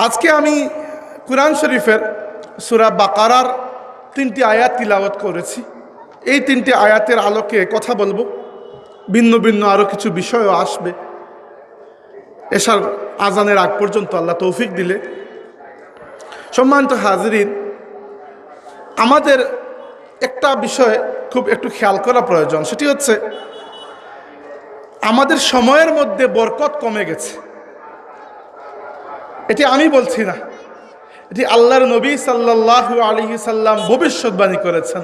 আজকে আমি কুরআন শরীফের সূরা বাকারার 3টি আয়াত তিলাওয়াত করেছি। এই 3টি আয়াতের আলোকে কথা বলবো। ভিন্ন ভিন্ন আরও কিছু বিষয়ও আসবে এশার আজানের আগ পর্যন্ত আল্লাহ তৌফিক দিলে। সম্মানিত হাজিরিন, আমাদের একটা বিষয় খুব একটু খেয়াল করা প্রয়োজন, সেটি হচ্ছে আমাদের সময়ের মধ্যে বরকত কমে গেছে। এটি আমি বলছি না, এটি আল্লাহর নবী সাল্লাল্লাহু আলাইহি সাল্লাম ভবিষ্যৎবাণী করেছেন।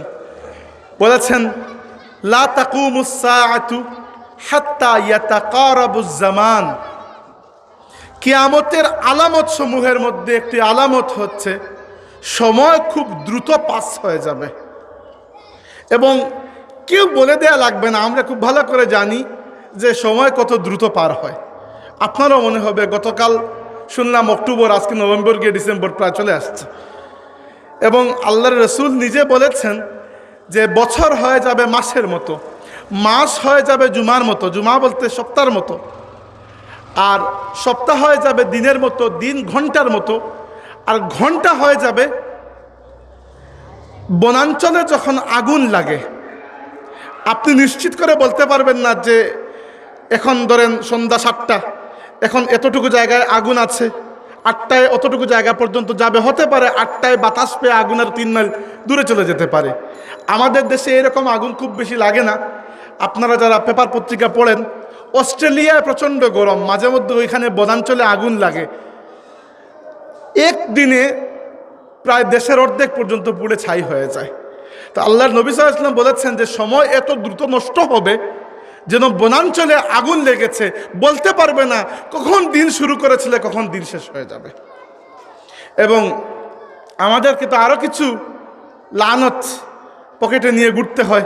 বলেছেন, লা তাকুমুস সাআতু হাত্তা ইয়াতাকারাবুজ জামান। কিয়ামতের আলামত সমূহের মধ্যে একটি আলামত হচ্ছে সময় খুব দ্রুত পাস হয়ে যাবে। এবং কেউ বলে দেয়া লাগবে না, আমরা খুব ভালো করে জানি যে সময় কত দ্রুত পার হয়। আপনারও মনে হবে, গতকাল শুনলাম অক্টোবর, আজকে নভেম্বর গিয়ে ডিসেম্বর প্রায় চলে আসছে। এবং আল্লাহর রসুল নিজে বলেছেন যে বছর হয়ে যাবে মাসের মতো, মাস হয়ে যাবে জুমার মতো, জুমা বলতে সপ্তাহের মতো, আর সপ্তাহ হয়ে যাবে দিনের মতো, দিন ঘন্টার মতো, আর ঘন্টা হয়ে যাবে বনাঞ্চলে যখন আগুন লাগে। আপনি নিশ্চিত করে বলতে পারবেন না যে এখন ধরেন সন্ধ্যা 7টা, এখন এতটুকু জায়গায় আগুন আছে, 8টায় অতটুকু জায়গা পর্যন্ত যাবে। হতে পারে 8টায় বাতাস পেয়ে আগুনের 3 মাইল দূরে চলে যেতে পারে। আমাদের দেশে এরকম আগুন খুব বেশি লাগে না। আপনারা যারা পেপার পত্রিকা পড়েন, অস্ট্রেলিয়ায় প্রচণ্ড গরম, মাঝে মধ্যে ওইখানে বনাঞ্চলে আগুন লাগে। একদিনে প্রায় দেশের অর্ধেক পর্যন্ত পুড়ে ছাই হয়ে যায়। তো আল্লাহর নবী সাল্লাল্লাহু আলাইহি ওয়াসাল্লাম বলেছেন যে সময় এত দ্রুত নষ্ট হবে যেন বনাঞ্চলে আগুন লেগেছে, বলতে পারবে না কখন দিন শুরু করেছিলে, কখন দিন শেষ হয়ে যাবে। এবং আমাদেরকে তো আরও কিছু লানত পকেটে নিয়ে ঘুরতে হয়।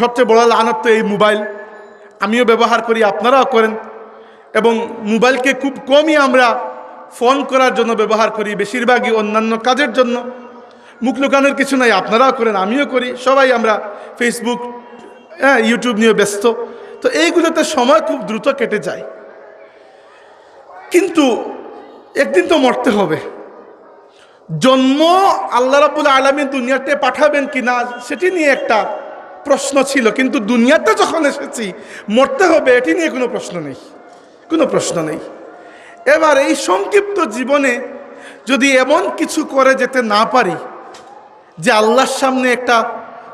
সবচেয়ে বড় লানত তো এই মোবাইল। আমিও ব্যবহার করি, আপনারাও করেন। এবং মোবাইলকে খুব কমই আমরা ফোন করার জন্য ব্যবহার করি, বেশিরভাগই অন্যান্য কাজের জন্য। মুখ লুকানোর কিছু নাই, আপনারাও করেন, আমিও করি, সবাই আমরা ফেসবুক, ইউটিউব নিয়ে ব্যস্ত। তো এইগুলোতে সময় খুব দ্রুত কেটে যায়। কিন্তু একদিন তো মরতে হবে। জন্ম আল্লাহ রাব্বুল আলামিন দুনিয়াতে পাঠাবেন কিনা সেটি নিয়ে একটা প্রশ্ন ছিল, কিন্তু দুনিয়াতে যখন এসেছি মরতে হবে এটি নিয়ে কোনো প্রশ্ন নেই, কোনো প্রশ্ন নেই। এবার এই সংক্ষিপ্ত জীবনে যদি এমন কিছু করে যেতে না পারি যে আল্লাহর সামনে একটা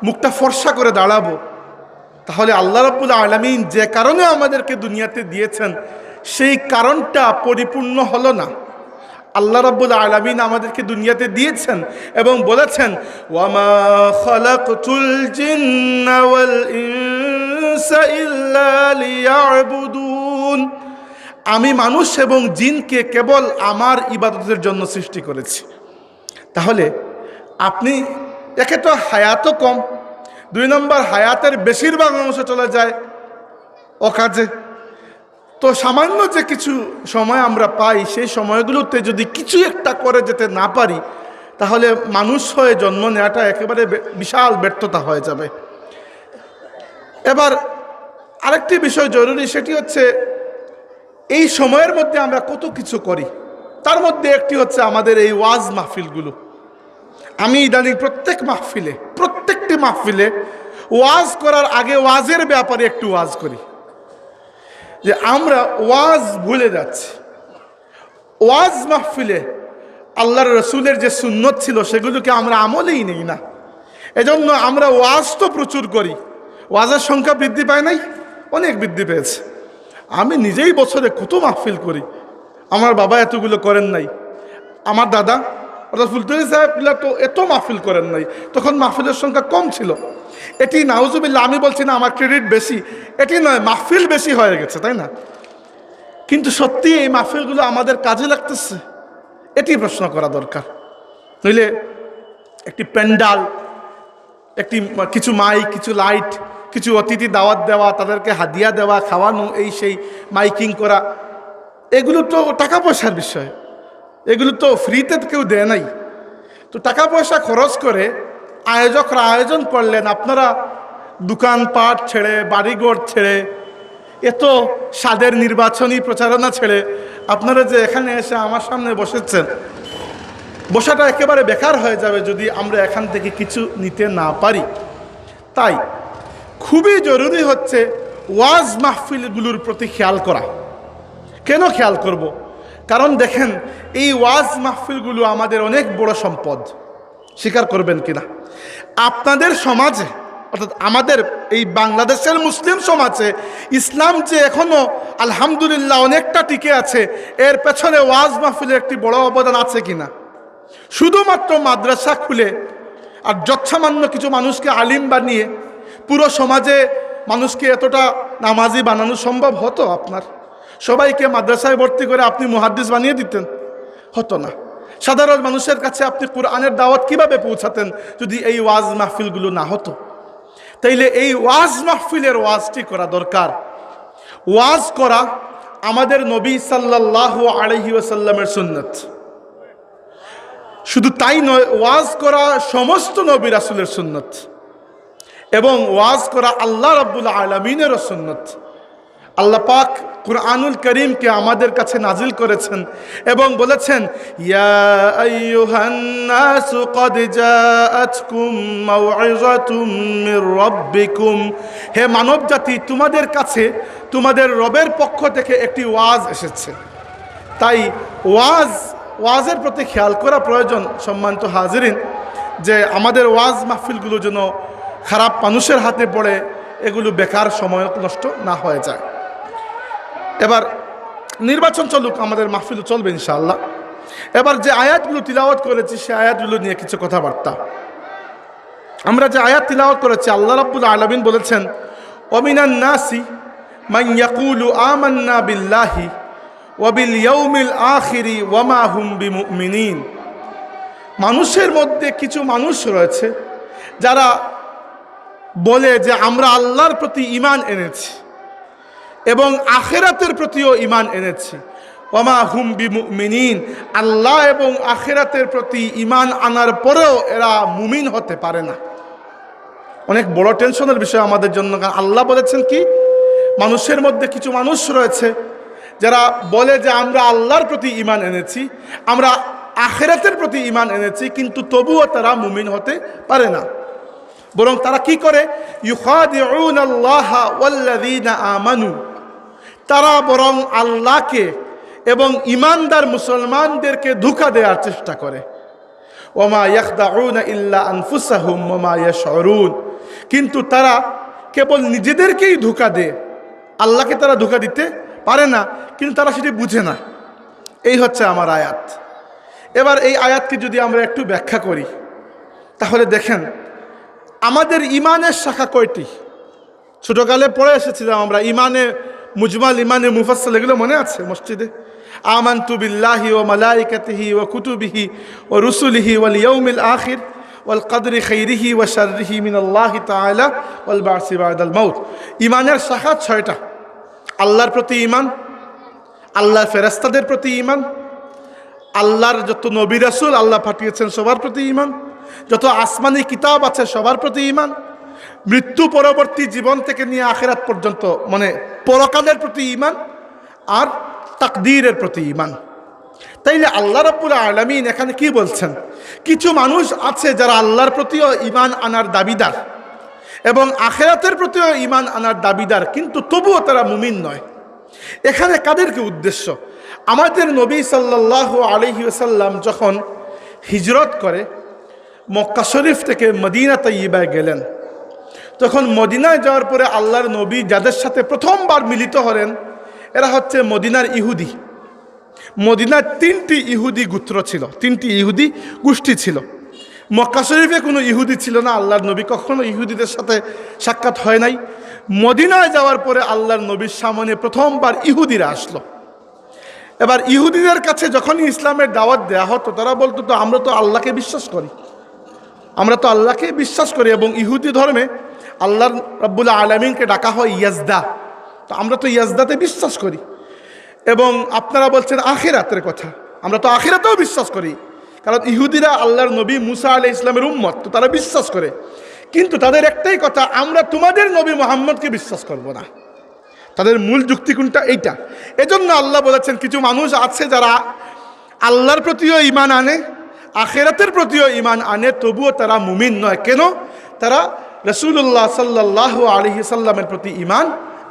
মুখটা ফর্সা করে দাঁড়াবো, তাহলে আল্লাহ রাব্বুল আলামিন যে কারণে আমাদেরকে দুনিয়াতে দিয়েছেন সেই কারণটা পরিপূর্ণ হলো না। আল্লাহ রাব্বুল আলামিন আমাদেরকে দুনিয়াতে দিয়েছেন এবং বলেছেন, ওয়ামা খালাকতুল জিন্না ওয়াল ইনসা ইল্লা লিয়াবুদুন। আমি মানুষ এবং জিনকে কেবল আমার ইবাদতের জন্য সৃষ্টি করেছি। তাহলে আপনি একে তো হায়াতও কম, 2 নম্বর হায়াতের বেশিরভাগ অংশ চলে যায় অকাজে। তো সামান্য যে কিছু সময় আমরা পাই, সেই সময়গুলোতে যদি কিছু একটা করে যেতে না পারি, তাহলে মানুষ হয়ে জন্ম নেওয়াটা একেবারে বিশাল ব্যর্থতা হয়ে যাবে। এবার আরেকটি বিষয় জরুরি, সেটি হচ্ছে এই সময়ের মধ্যে আমরা কত কিছু করি। তার মধ্যে একটি হচ্ছে আমাদের এই ওয়াজ মাহফিলগুলো। আমি ইদানিং প্রত্যেকটি মাহফিলে ওয়াজ করার আগে ওয়াজের ব্যাপারে একটু ওয়াজ করি, যে আমরা ওয়াজ ভুলে যাচ্ছি। ওয়াজ মাহফিলে আল্লাহর রসুলের যে সুন্নত ছিল সেগুলোকে আমরা আমলেই নেই না। এজন্য আমরা ওয়াজ তো প্রচুর করি, ওয়াজের সংখ্যা বৃদ্ধি পায় নাই, অনেক বৃদ্ধি পেয়েছে। আমি নিজেই বছরে কত মাহফিল করি, আমার বাবা এতগুলো করেন নাই, আমার দাদা অর্থাৎ ফুলতলি সাহেবগুলা তো এত মাহফিল করেন নাই, তখন মাহফিলের সংখ্যা কম ছিল। এটি নাউজুবিল্লাহ, আমি বলছি না আমার ক্রেডিট বেশি, এটি নয়, মাহফিল বেশি হয়ে গেছে, তাই না? কিন্তু সত্যি এই মাহফিলগুলো আমাদের কাজে লাগতেছে, এটি প্রশ্ন করা দরকার। নইলে একটি প্যান্ডাল, কিছু মাইক, কিছু লাইট, কিছু অতিথি দাওয়াত দেওয়া, তাদেরকে হাদিয়া দেওয়া, খাওয়ানো, এই সেই মাইকিং করা, এগুলো তো টাকা পয়সার বিষয়, এগুলো তো ফ্রিতে কেউ দেয় নাই। তো টাকা পয়সা খরচ করে আয়োজকরা আয়োজন করলেন, আপনারা দোকানপাট ছেড়ে, বাড়িঘর ছেড়ে এত স্বাদের নির্বাচনী প্রচারণা ছেড়ে আপনারা যে এখানে এসে আমার সামনে বসেছেন, বসাটা একেবারে বেকার হয়ে যাবে যদি আমরা এখান থেকে কিছু নিতে না পারি। তাই খুবই জরুরি হচ্ছে ওয়াজ মাহফিলগুলোর প্রতি খেয়াল করা। কেন খেয়াল করব? কারণ দেখেন, এই ওয়াজ মাহফিলগুলো আমাদের অনেক বড় সম্পদ, স্বীকার করবেন কিনা? আপনাদের সমাজে, অর্থাৎ আমাদের এই বাংলাদেশের মুসলিম সমাজে ইসলাম যে এখনো আলহামদুলিল্লাহ অনেকটা টিকে আছে, এর পেছনে ওয়াজ মাহফিলের একটি বড় অবদান আছে কিনা? শুধুমাত্র মাদ্রাসা খুলে আর যৎসামান্য কিছু মানুষকে আলিম বানিয়ে পুরো সমাজে মানুষকে এতটা নামাজি বানানো সম্ভব হতো? আপনার সবাইকে মাদ্রাসায় ভর্তি করে আপনি মুহাদ্দিস বানিয়ে দিতেন? হতো না। সাধারণ মানুষের কাছে আপনি কোরআনের দাওয়াত কিভাবে পৌঁছাতেন যদি এই ওয়াজ মাহফিলগুলো না হতো? তাইলে এই ওয়াজ মাহফিলের ওয়াজটি করা দরকার। ওয়াজ করা আমাদের নবী সাল্লাল্লাহু আলাইহি ওয়াসাল্লামের সুন্নাত। শুধু তাই নয়, ওয়াজ করা সমস্ত নবী রাসূলের সুন্নাত, এবং ওয়াজ করা আল্লাহ রাব্বুল আলামিনেরও সুন্নাত। আল্লাহ পাক কুরআনুল কারীমকে আমাদের কাছে নাজিল করেছেন এবং বলেছেন, ইয়া আইয়ুহান নাসু ক্বাদ জাআতকুম মাউইযাতুম মির রাব্বিকুম, হে মানব জাতি, তোমাদের কাছে তোমাদের রবের পক্ষ থেকে একটি ওয়াজ এসেছে। তাই ওয়াজের প্রতি খেয়াল করা প্রয়োজন। সম্মানিত হাজিরিন, যে আমাদের ওয়াজ মাহফিলগুলো যেন খারাপ মানুষের হাতে পড়ে এগুলো বেকার সময় নষ্ট না হয়ে যায়। এবার নির্বাচন চলুক, আমাদের মাহফিল চলবে ইনশাআল্লাহ। এবার যে আয়াতগুলো তিলাওয়াত করেছি সে আয়াতগুলো নিয়ে কিছু কথাবার্তা। আমরা যে আয়াত তিলাওয়াত করেছি, আল্লাহ রাব্বুল আলামিন বলেছেন, ওয়ামিনান নাসি মান ইয়াকুলু আমান্না বিল্লাহি ওয়া বিল ইয়াউমিল আখিরি ওয়া মা হুম বিমুমিনিন। মানুষের মধ্যে কিছু মানুষ রয়েছে যারা বলে যে আমরা আল্লাহর প্রতি ঈমান এনেছি এবং আখিরাতের প্রতিও ঈমান এনেছি। ওয়া মা হুম বিমুমিনিন, আল্লাহ এবং আখিরাতের প্রতি ঈমান আনার পরেও এরা মুমিন হতে পারে না। অনেক বড় টেনশনের বিষয় আমাদের জন্য। কারণ আল্লাহ বলেছেন কি, মানুষের মধ্যে কিছু মানুষ রয়েছে যারা বলে যে আমরা আল্লাহর প্রতি ঈমান এনেছি, আমরা আখিরাতের প্রতি ঈমান এনেছি, কিন্তু তবুও তারা মুমিন হতে পারে না। বরং তারা কি করে, ইউখাদিউনাল্লাহা ওয়াল্লাযীনা আমানু, তারা বরং আল্লাহকে এবং ঈমানদার মুসলমানদেরকে ধোঁকা দেওয়ার চেষ্টা করে। ওমা ইয়াখদাউনা ইল্লা আনফুসাহুম ওমা ইয়াশউরুন, কিন্তু তারা কেবল নিজেদেরকেই ধোঁকা দেয়, আল্লাহকে তারা ধোঁকা দিতে পারে না, কিন্তু তারা সেটি বুঝে না। এই হচ্ছে আমার আয়াত। এবার এই আয়াতকে যদি আমরা একটু ব্যাখ্যা করি তাহলে দেখেন, আমাদের ঈমানের শাখা কয়টি? ছোটকালে পড়ে এসেছিলাম আমরা, ঈমানে মুজমাল, ঈমানে মুফাসসাল, এগুলো মনে আছে মসজিদে? আমানতু বিল্লাহি ওয়া মালাইকাতিহি ওয়া কুতুবিহি ওয়া রুসুলিহি ওয়াল ইয়াউমিল আখির ওয়াল কদরি খাইরিহি ওয়া শাররিহি মিনাল্লাহি তাআলা ওয়াল বা'সি বা'দাল মাউত। ঈমানের শাখা 6টা। আল্লাহর প্রতি ঈমান, আল্লাহর ফেরেশতাদের প্রতি ঈমান, আল্লাহর যত নবী রাসূল আল্লাহ পাঠিয়েছেন সবার প্রতি ঈমান, যত আসমানি কিতাব আছে সবার প্রতি ঈমান, মৃত্যু পরবর্তী জীবন থেকে নিয়ে আখিরাত পর্যন্ত, মানে পরকালের প্রতি ঈমান, আর তাকদীরের প্রতি ঈমান। তাইলে আল্লাহ রাব্বুল আলামিন এখানে কি বলছেন? কিছু মানুষ আছে যারা আল্লাহর প্রতিও ঈমান আনার দাবিদার এবং আখিরাতের প্রতিও ঈমান আনার দাবিদার, কিন্তু তবুও তারা মুমিন নয়। এখানে কাদেরকে উদ্দেশ্য? আমাদের নবী সাল্লাল্লাহু আলাইহি ওয়াসাল্লাম যখন হিজরত করে মক্কা শরীফ থেকে মদিনা তাইয়্যিবায় গেলেন, তখন মদিনায় যাওয়ার পরে আল্লাহর নবী যাদের সাথে প্রথমবার মিলিত হলেন এরা হচ্ছে মদিনার ইহুদি। মদিনার 3টি ইহুদি গোত্র ছিল, 3টি ইহুদি গোষ্ঠী ছিল। মক্কা শরীফে কোনো ইহুদি ছিল না, আল্লাহর নবী কখনো ইহুদিদের সাথে সাক্ষাৎ হয় নাই। মদিনায় যাওয়ার পরে আল্লাহর নবীর সামনে প্রথমবার ইহুদিরা আসলো। এবার ইহুদিদের কাছে যখনই ইসলামের দাওয়াত দেওয়া হতো তারা বলতো, তো আমরা তো আল্লাহকে বিশ্বাস করি, আমরা তো আল্লাহকে বিশ্বাস করি, এবং ইহুদি ধর্মে আল্লাহ রাব্বুল আলামিনকে ডাকা হয় ইয়াজদা, তো আমরা তো ইয়াজদাতে বিশ্বাস করি। এবং আপনারা বলছেন আখিরাতের কথা, আমরা তো আখিরাতেও বিশ্বাস করি, কারণ ইহুদিরা আল্লাহর নবী মুসা আলাইহিস সালামের উম্মত, তো তারা বিশ্বাস করে। কিন্তু তাদের একটাই কথা, আমরা তোমাদের নবী মুহাম্মদকে বিশ্বাস করব না। তাদের মূল যুক্তি কোনটা? এইটা। এজন্য আল্লাহ বলেছেন কিছু মানুষ আছে যারা আল্লাহর প্রতিও ঈমান আনে, আখিরাতের প্রতিও ঈমান আনে, তবুও তারা মুমিন নয়। কেন? তারা রাসূলুল্লাহ সাল্লাল্লাহু আলাইহি সাল্লামের প্রতি ঈমান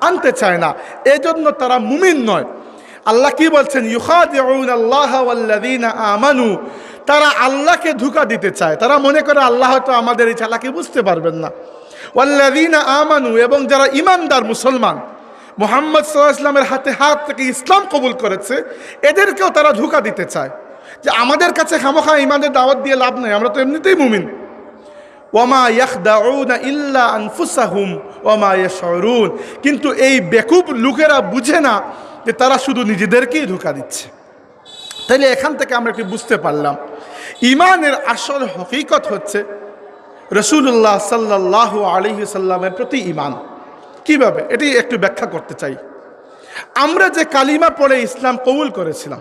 আনতে চায় না, এজন্য তারা মুমিন নয়। আল্লাহ কি বলছেন? ইউখাদিউনাল্লাহা ওয়াল্লাযীনা আমানু, তারা আল্লাহকে ধোঁকা দিতে চায়। তারা মনে করে আল্লাহ হয়তো আমাদের এই চালাকি বুঝতে পারবেন না। ওয়াল্লাযীনা আমানু, এবং যারা ঈমানদার মুসলমান, মুহাম্মদ সাল্লাল্লাহু আলাইহি ওয়াসাল্লামের হাত থেকে ইসলাম কবুল করেছে, এদেরকেও তারা ধোঁকা দিতে চায় যে আমাদের কাছে খামোখা ঈমানের দাওয়াত দিয়ে লাভ নেই, আমরা তো এমনিতেই মুমিন। ওয়ামা ইয়াখদাউনা ইল্লা আনফুসাহুম ওয়ামা ইয়াশউরুন, কিন্তু এই বেকুব লোকেরা বুঝে না যে তারা শুধু নিজেদেরকেই ধোঁকা দিচ্ছে। তাইলে এখান থেকে আমরা একটু বুঝতে পারলাম ঈমানের আসল হকিকত হচ্ছে রাসূলুল্লাহ সাল্লাল্লাহু আলাইহি সাল্লামের প্রতি ঈমান। কিভাবে? এটি একটু ব্যাখ্যা করতে চাই। আমরা যে কালিমা পড়ে ইসলাম কবুল করেছিলাম,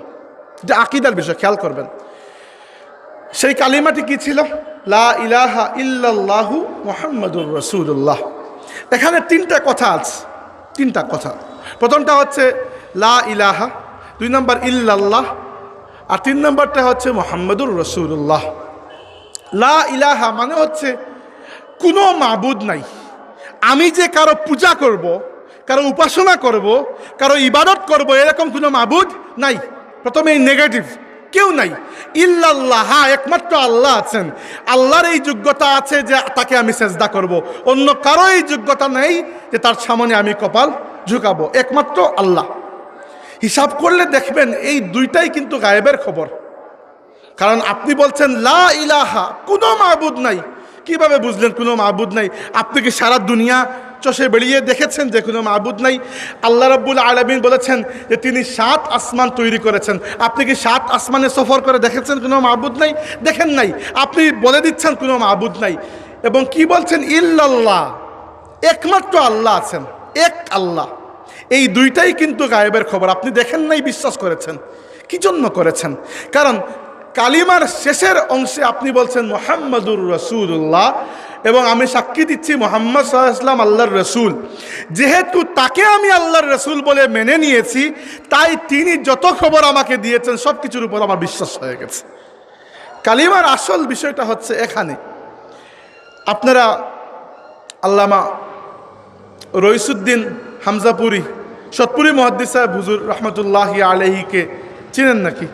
যে আকীদার বিষয়, খেয়াল করবেন, সেই কালিমাটি কি ছিল? লা ইলাহা ইল্লাল্লাহু মুহাম্মাদুর রাসূলুল্লাহ। এখানে তিনটা কথা আছে, তিনটা কথা। প্রথমটা হচ্ছে লা ইলাহা, দুই নম্বর ইল্লাল্লাহ, আর তিন নম্বরটা হচ্ছে মুহাম্মাদুর রাসূলুল্লাহ। লা ইলাহা মানে হচ্ছে কোনো মাবুদ নাই। আমি যে কারো পূজা করব, কারো উপাসনা করব, কারো ইবাদত করব, এরকম কোনো মাবুদ নাই। প্রথমে এই নেগেটিভ, কেউ নাই। ইল্লাল্লাহ, একমাত্র আল্লাহ আছেন। আল্লাহর এই যোগ্যতা আছে যে তাকে আমি সেজদা করব, অন্য কারো এই যোগ্যতা নেই যে তার সামনে আমি কপাল ঝুঁকাবো, একমাত্র আল্লাহ। হিসাব করলে দেখবেন এই দুইটাই কিন্তু গায়েবের খবর। কারণ আপনি বলছেন লা ইলাহা, কোনো মাবুদ নাই। কিভাবে বুঝলেন কোনো মাবুদ নাই? আপনি কি সারা দুনিয়া চষে বেরিয়ে দেখেছেন যে কোনো মাবুদ নাই? আল্লাহ রাব্বুল আলামিন বলেছেন যে তিনি 7 আসমান তৈরি করেছেন। আপনি কি 7 আসমানে সফর করে দেখেছেন কোনো মাবুদ নাই? দেখেন নাই। আপনি বলে দিচ্ছেন কোনো মাবুদ নাই। এবং কি বলছেন? ইল্লাল্লাহ, একমাত্র আল্লাহ আছেন, এক আল্লাহ। এই দুইটাই কিন্তু গায়েবের খবর। আপনি দেখেন নাই, বিশ্বাস করেছেন। কি জন্য করেছেন? কারণ কালিমার শেষের অংশে আপনি বলছেন মুহাম্মাদুর রাসূলুল্লাহ, এবং আমি সাক্ষী দিচ্ছি মুহাম্মদ সাল্লাল্লাহু আলাইহি ওয়াসাল্লাম আল্লাহর রাসূল। যেহেতু তাকে আমি আল্লাহর রাসূল বলে মেনে নিয়েছি, তাই তিনি যত খবর আমাকে দিয়েছেন সব কিছুর উপর আমার বিশ্বাস হয়ে গেছে। কালিমার আসল বিষয়টা হচ্ছে এখানে। আপনারা আল্লামা রইসুদ্দিন হামজাপুরি, সতপুরি মুহাদ্দিস সাহেব হুজুর রহমতুল্লাহি আলাইহিকে চিনেন নাকি?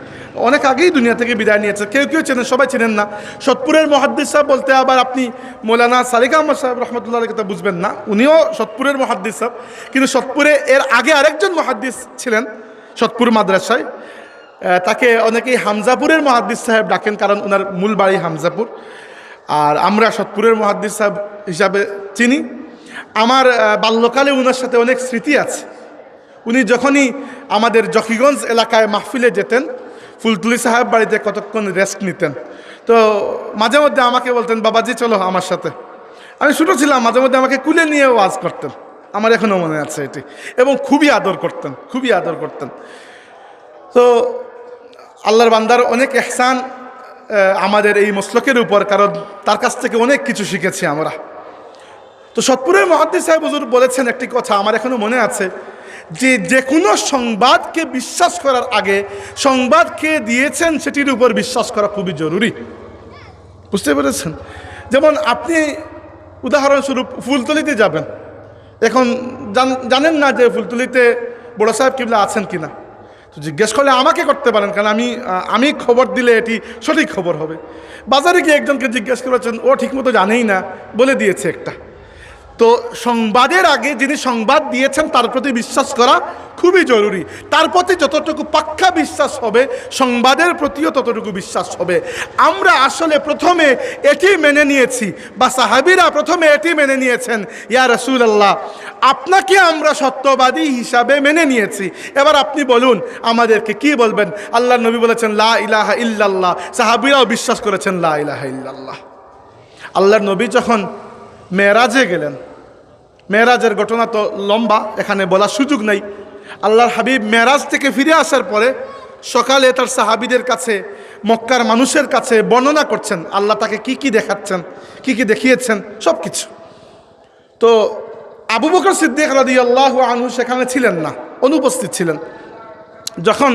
অনেক আগেই দুনিয়া থেকে বিদায় নিয়েছে, কেউ কেউ চেনেন, সবাই চিনেন না। সতপুরের মুহাদ্দিস সাহেব বলতে আবার আপনি মৌলানা সালিক আহমদ সাহেব রহমতুল্লাহ আলাইহির কথা বুঝবেন না। উনিও সতপুরের মুহাদ্দিস সাহেব, কিন্তু সতপুরে এর আগে আরেকজন মুহাদ্দিস ছিলেন সতপুর মাদ্রাসায়। তাকে অনেকেই হামজাপুরের মুহাদ্দিস সাহেব ডাকেন, কারণ ওনার মূল বাড়ি হামজাপুর। আর আমরা সতপুরের মুহাদ্দিস সাহেব হিসাবে চিনি। আমার বাল্যকালে ওনার সাথে অনেক স্মৃতি আছে। উনি যখনই আমাদের জকিগঞ্জ এলাকায় মাহফিলে যেতেন, ফুলতলি সাহেব বাড়িতে কতক্ষণ রেস্ট নিতেন। তো মাঝে মধ্যে আমাকে বলতেন, বাবাজি চলো আমার সাথে। আমি ছোটো ছিলাম, মাঝে মধ্যে আমাকে কুলে নিয়ে ওয়াজ করতেন, আমার এখনও মনে আছে এটি। এবং খুবই আদর করতেন, খুবই আদর করতেন। তো আল্লাহর বান্দার অনেক ইহসান আমাদের এই মসলকের উপর, কারণ তার কাছ থেকে অনেক কিছু শিখেছি আমরা। তো সতপুরের মুহাদ্দিস সাহেব হুজুর বলেছেন একটি কথা, আমার এখনও মনে আছে, যে কোনো সংবাদকে বিশ্বাস করার আগে সংবাদ কে দিয়েছেন সেটির উপর বিশ্বাস করা খুবই জরুরি। বুঝতে পেরেছেন? যেমন আপনি উদাহরণস্বরূপ ফুলতলিতে যাবেন, এখন জানেন না যে ফুলতলিতে বড় সাহেব কিবলা আছেন কিনা। তো জিজ্ঞেস করলে আমাকে করতে পারেন, কারণ আমি খবর দিলে এটি সঠিক খবর হবে। বাজারে গিয়ে একজনকে জিজ্ঞেস করেছেন, ও ঠিকমতো জানেই না, বলে দিয়েছে একটা। তো সংবাদের আগে যিনি সংবাদ দিয়েছেন তার প্রতি বিশ্বাস করা খুবই জরুরি। তার প্রতি যতটুকু পাক্কা বিশ্বাস হবে, সংবাদের প্রতিও ততটুকু বিশ্বাস হবে। আমরা আসলে প্রথমে এটি মেনে নিয়েছি, বা সাহাবীরা প্রথমে এটি মেনে নিয়েছেন, ইয়া রাসূলুল্লাহ আপনাকে আমরা সত্যবাদী হিসাবে মেনে নিয়েছি। এবার আপনি বলুন আমাদেরকে কি বলবেন? আল্লাহর নবী বলেছেন লা ইলাহা ইল্লাল্লাহ, সাহাবীরাও বিশ্বাস করেছেন লা ইলাহা ইল্লাল্লাহ। আল্লাহর নবী যখন মেরাজে গেলেন, মেরাজের ঘটনা তো লম্বা, এখানে বলার সুযোগ নাই। আল্লাহর হাবিব মেরাজ থেকে ফিরে আসার পরে সকালে তার সাহাবীদের কাছে, মক্কার মানুষের কাছে বর্ণনা করছেন আল্লাহ তাকে কি কি দেখাচ্ছেন, কি কি দেখিয়েছেন, সব কিছু। তো আবু বকর সিদ্দিক রাদিয়াল্লাহু আনহু সেখানে ছিলেন না, অনুপস্থিত ছিলেন। যখন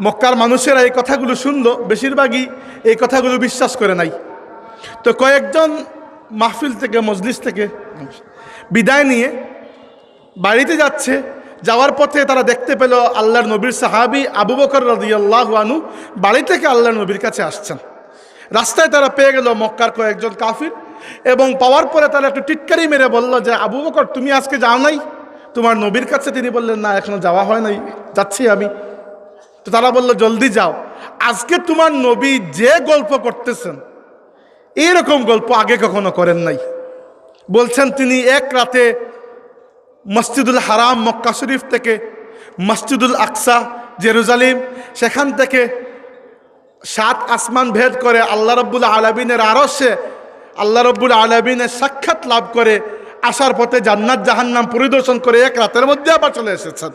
মক্কার মানুষেরা এই কথাগুলো শুনলো, বেশিরভাগই এই কথাগুলো বিশ্বাস করে নাই। তো কয়েকজন মাহফিল থেকে, মজলিস থেকে বিদায় নিয়ে বাড়িতে যাচ্ছে। যাওয়ার পথে তারা দেখতে পেল আল্লাহর নবীর সাহাবী আবু বকর রাদিয়াল্লাহু আনহু বাড়ি থেকে আল্লাহর নবীর কাছে আসছেন। রাস্তায় তারা পেয়ে গেল মক্কার কয়েকজন কাফির, এবং পাওয়ার পরে তারা একটু টিটকারি মেরে বলল যে আবু বকর, তুমি আজকে যাও নাই তোমার নবীর কাছে? তিনি বললেন, না, এখনো যাওয়া হয় নাই, যাচ্ছি আমি। তো তারা বলল, জলদি যাও, আজকে তোমার নবী যে গল্প করতেছেন এইরকম গল্প আগে কখনো করেন নাই। বলছেন তিনি এক রাতে মসজিদুল হারাম মক্কা শরীফ থেকে মসজিদুল আকসা জেরুজালেম, সেখান থেকে 7 আসমান ভেদ করে আল্লাহ রব্বুল আলামিনের আরশে আল্লাহ রব্বুল আলামিনের সাক্ষাৎ লাভ করে আসার পথে জান্নাত জাহান্নাম পরিদর্শন করে এক রাতের মধ্যে আবার চলে এসেছেন।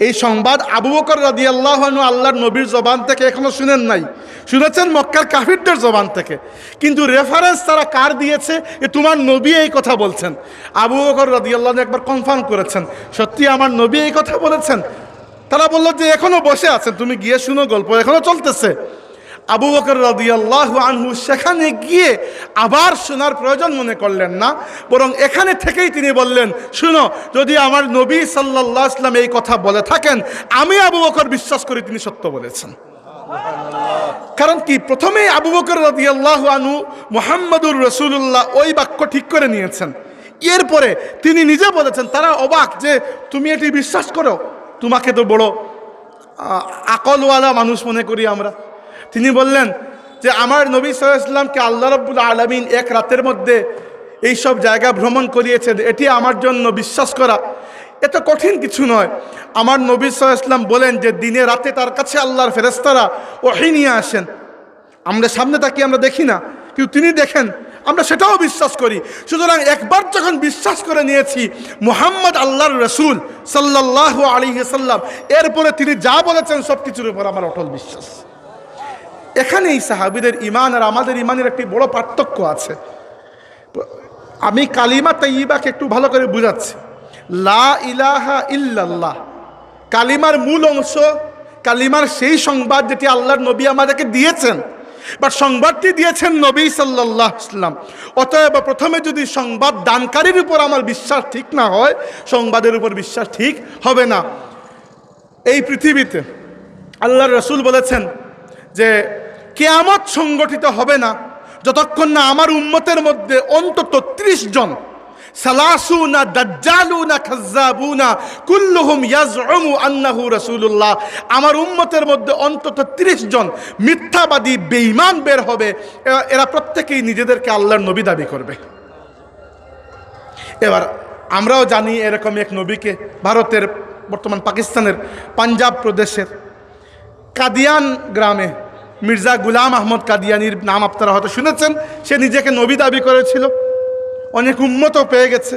এই সংবাদ আবু বকর রাদিয়াল্লাহু আনহু আল্লাহর নবীর জবান থেকে এখনো শুনেন নাই, শুনেছেন মক্কার কাফিরদের জবান থেকে। কিন্তু রেফারেন্স তারা কার দিয়েছে? তোমার নবী এই কথা বলছেন। আবু বকর রাদিয়াল্লাহু আনহু একবার কনফার্ম করেছেন, সত্যি আমার নবী এই কথা বলেছেন। তারা বলল যে এখনো বসে আছেন, তুমি গিয়ে শুনো, গল্প এখনো চলতেছে। আবু বকর রাদিয়াল্লাহু আনহু সেখানে গিয়ে আবার শোনার প্রয়োজন মনে করলেন না, বরং এখানে থেকেই তিনি বললেন, শুনো, যদি আমার নবী সাল্লাল্লাহু আলাইহি ওয়াসাল্লাম এই কথা বলে থাকেন, আমি আবু বকর বিশ্বাস করি তিনি সত্য বলেছেন। কারণ কি, প্রথমেই আবু বকর রাদিয়াল্লাহু আনহু মুহাম্মাদুর রাসূলুল্লাহ ওই বাক্য ঠিক করে নিয়েছেন। এরপরে তিনি নিজে বলেছেন, তারা অবাক যে তুমি এটি বিশ্বাস করো, তোমাকে তো বড় আকলওয়ালা মানুষ মনে করি আমরা। তিনি বললেন যে আমার নবী সাল্লাল্লাহু আলাইহি ওয়াসাল্লামকে আল্লাহ রাব্বুল আলামিন এক রাতের মধ্যে এই সব জায়গা ভ্রমণ করিয়েছেন, এটি আমার জন্য বিশ্বাস করা এত কঠিন কিছু নয়। আমার নবী সাল্লাল্লাহু আলাইহি ওয়াসাল্লাম বলেন যে দিনে রাতে তার কাছে আল্লাহর ফেরেশতারা ওহী নিয়ে আসেন। আমরা সামনে তাকিয়ে আমরা দেখি না, কিন্তু তিনি দেখেন, আমরা সেটাও বিশ্বাস করি। সুতরাং একবার যখন বিশ্বাস করে নিয়েছি মুহাম্মদ আল্লাহর রাসূল সাল্লাল্লাহু আলাইহি ওয়াসাল্লাম, এরপরে তিনি যা বলেছেন সব কিছুর উপর আমার অটল বিশ্বাস। এখানেই সাহাবীদের ঈমান আর আমাদের ঈমানের একটি বড় পার্থক্য আছে। আমি কালিমা তাইয়্যিবাকে একটু ভালো করে বুঝাচ্ছি। লা ইলাহা ইল্লাল্লাহ কালিমার মূল অংশ, কালিমার সেই সংবাদ যেটি আল্লাহর নবী আমাদেরকে দিয়েছেন, বাট সংবাদটি দিয়েছেন নবী সাল্লাল্লাহু আলাইহি ওয়াসাল্লাম। অতএব প্রথমে যদি সংবাদ দানকারীর উপর আমার বিশ্বাস ঠিক না হয়, সংবাদের উপর বিশ্বাস ঠিক হবে না। এই পৃথিবীতে আল্লাহর রাসূল বলেছেন যে কিয়ামত সংগঠিত হবে না যতক্ষণ না আমার উম্মতের মধ্যে অন্তত 30 জন সালাসুনা দাজ্জালুনা কাযাবুনা কুল্লুহুম ইয়াজউমু আন্নাহু রাসূলুল্লাহ, আমার উম্মতের মধ্যে অন্তত 30 জন মিথ্যাবাদী বেঈমান বের হবে, এরা প্রত্যেকেই নিজেদেরকে আল্লাহর নবী দাবি করবে। এবার আমরাও জানি এরকম এক নবীকে, ভারতের, বর্তমান পাকিস্তানের পাঞ্জাব প্রদেশের কাদিয়ান গ্রামে মির্জা গুলাম আহমদ কাদিয়ানির নাম আপনারা হয়তো শুনেছেন। সে নিজেকে নবী দাবি করেছিল, অনেক উম্মতও পেয়ে গেছে।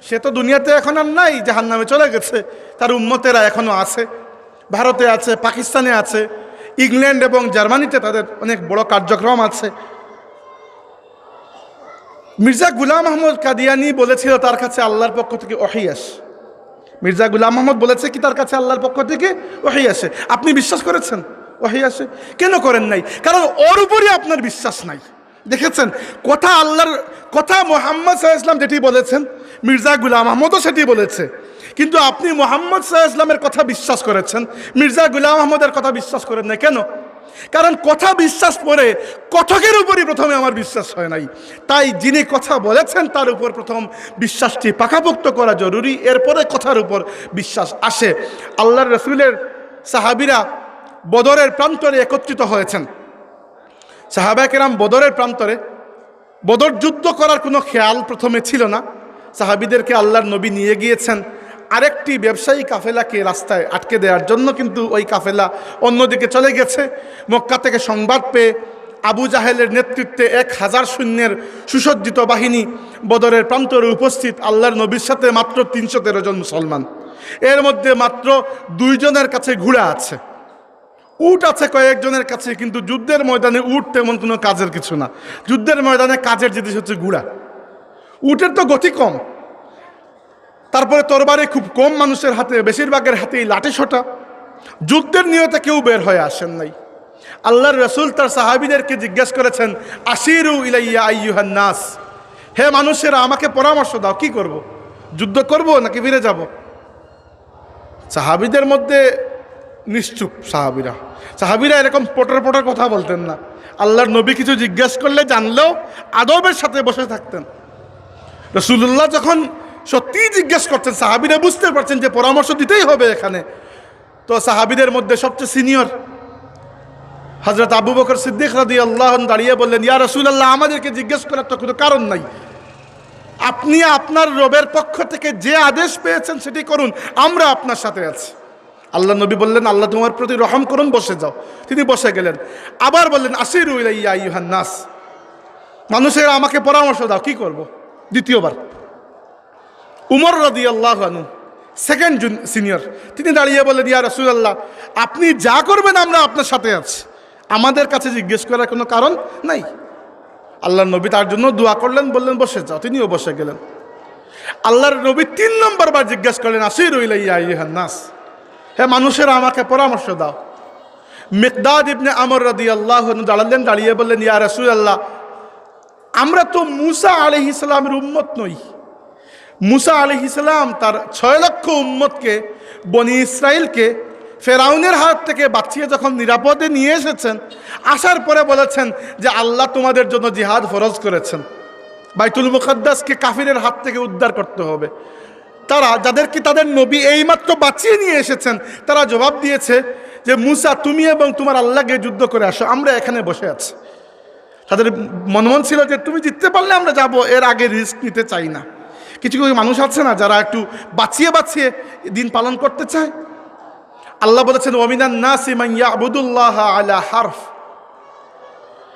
সে তো দুনিয়াতে এখন আর নাই, জাহান্নামে চলে গেছে। তার উম্মতেরা এখনও আছে, ভারতে আছে, পাকিস্তানে আছে, ইংল্যান্ড এবং জার্মানিতে তাদের অনেক বড় কার্যক্রম আছে। মির্জা গুলাম আহমদ কাদিয়ানি বলেছিল তার কাছে আল্লাহর পক্ষ থেকে ওহী আসে। মির্জা গুলাম আহমদ বলেছে কি তার কাছে আল্লাহর পক্ষ থেকে ওহী আসে। আপনি বিশ্বাস করেছেন ওহী আসে? কেন করেন নাই? কারণ ওর উপরই আপনার বিশ্বাস নাই। দেখেছেন, কথা আল্লাহর কথা মুহাম্মদ সাল্লাল্লাহু আলাইহি ওয়াসাল্লাম যেটি বলেছেন, মির্জা গুলাম আহমদও সেটি বলেছে, কিন্তু আপনি মুহাম্মদ সাল্লাল্লাহু আলাইহি ওয়াসাল্লামের কথা বিশ্বাস করেছেন, মির্জা গুলাম আহমদের কথা বিশ্বাস করেন না। কেন? কারণ কথা বিশ্বাস করে কথকের উপরই প্রথমে আমার বিশ্বাস হয় নাই। তাই যিনি কথা বলেছেন তার উপর প্রথম বিশ্বাসটি পাকাপোক্ত করা জরুরি, এরপরে কথার উপর বিশ্বাস আসে। আল্লাহর রাসূলের সাহাবীরা বদরের প্রান্তরে একত্রিত হয়েছেন। সাহাবায়ে কেরাম বদরের প্রান্তরে, বদর যুদ্ধ করার কোনো খেয়াল প্রথমে ছিল না। সাহাবীদেরকে আল্লাহর নবী নিয়ে গিয়েছেন আরেকটি ব্যবসায়ী কাফেলাকে রাস্তায় আটকে দেওয়ার জন্য, কিন্তু ওই কাফেলা অন্যদিকে চলে গেছে। মক্কা থেকে সংবাদ পেয়ে আবু জাহেলের নেতৃত্বে 1000 সৈন্যের সুসজ্জিত বাহিনী বদরের প্রান্তরে উপস্থিত। আল্লাহর নবীর সাথে মাত্র 313 জন মুসলমান, এর মধ্যে মাত্র 2 জনের কাছে ঘোড়া আছে, উট আছে কয়েকজনের কাছে, কিন্তু যুদ্ধের ময়দানে উট তেমন কোনো কাজের কিছু না। যুদ্ধের ময়দানে কাজের জিনিস হচ্ছে ঘোড়া। উটের তো গতি কম, তারপরে তরবারি খুব কম মানুষের হাতে, বেশিরভাগের হাতেই লাঠি সোঁটা। যুদ্ধের নিয়তে কেউ বের হয়ে আসেন নাই। আল্লাহর রাসূল তার সাহাবীদেরকে জিজ্ঞেস করেছেন, আশিরু ইলাইয়া আইয়ুহান নাস, হে মানুষেরা আমাকে পরামর্শ দাও, কি করব? যুদ্ধ করব নাকি ফিরে যাব? সাহাবীদের মধ্যে নিশ্চুপ সাহাবীরা এরকম পটর পটর কথা বলতেন না। আল্লাহর নবী কিছু জিজ্ঞেস করলে জানলেও আদবের সাথে বসে থাকতেন। রাসূলুল্লাহ যখন সত্যিই জিজ্ঞেস করছেন, সাহাবীরা বুঝতে পারছেন যে পরামর্শ দিতেই হবে এখানে। তো সাহাবীদের মধ্যে সবচেয়ে সিনিয়র হযরত আবু বকর সিদ্দিক রাদিয়াল্লাহু আনহু দাঁড়িয়ে বললেন, ইয়া রাসূলুল্লাহ, আমাদেরকে জিজ্ঞেস করার তো কোনো কারণ নাই। আপনি আপনার রবের পক্ষ থেকে যে আদেশ পেয়েছেন সেটি করুন, আমরা আপনার সাথে আছি। আল্লাহ নবী বললেন, আল্লাহ তোমার প্রতি রহম করুন, বসে যাও। তিনি বসে গেলেন। আবার বললেন, আশিরু ইলাইয়া আইয়ুহান নাস, মানুষেরা আমাকে পরামর্শ দাও, কি করব? দ্বিতীয়বার উমর রাদিয়াল্লাহু আনহু সেকেন্ড সিনিয়র, তিনি দাঁড়িয়ে বললেন, ইয়া রাসূলুল্লাহ, আপনি যা করবেন আমরা আপনার সাথে আছি, আমাদের কাছে জিজ্ঞেস করার কোনো কারণ নাই। আল্লাহর নবী তার জন্য দোয়া করলেন, বললেন বসে যাও। তিনিও বসে গেলেন। আল্লাহর নবী 3 নম্বর বার জিজ্ঞেস করলেন, আশিরু ইলাইয়া আইয়ুহান নাস, হে মানুষেরা আমাকে পরামর্শ দাও। মিকদাদ ইবনে আমর রাদিয়াল্লাহু আনহু দাঁড়ালেন, দাঁড়িয়ে বললেন, ইয়া রাসূলুল্লাহ, আমরা তো মুসা আলাইহিস সালামের উম্মত নই। মুসা আলাইহিস সালাম তার 6 লক্ষ উম্মতকে, বনি ইসরাইলকে ফেরাউনের হাত থেকে বাঁচিয়ে যখন নিরাপদে নিয়ে এসেছেন, আসার পরে বলেছেন যে আল্লাহ তোমাদের জন্য জিহাদ ফরজ করেছেন, বাইতুল মুকাদ্দাসকে কাফিরের হাত থেকে উদ্ধার করতে হবে। তারা যাদেরকে তাদের নবী এইমাত্র বাঁচিয়ে নিয়ে এসেছেন, তারা জবাব দিয়েছে যে মুসা, তুমি এবং তোমার আল্লাহকে যুদ্ধ করে আসো, আমরা এখানে বসে আছি। তাদের মন ছিল যে তুমি জিততে পারলে আমরা যাব, এর আগে রিস্ক নিতে চাই না। কিছু কিছু মানুষ আছে না যারা একটু বাঁচিয়ে বাঁচিয়ে দিন পালন করতে চায়। আল্লাহ বলেছেন, ওয়ামিনান নাসি মান ইয়াবুদুল্লাহ আলা হারফ,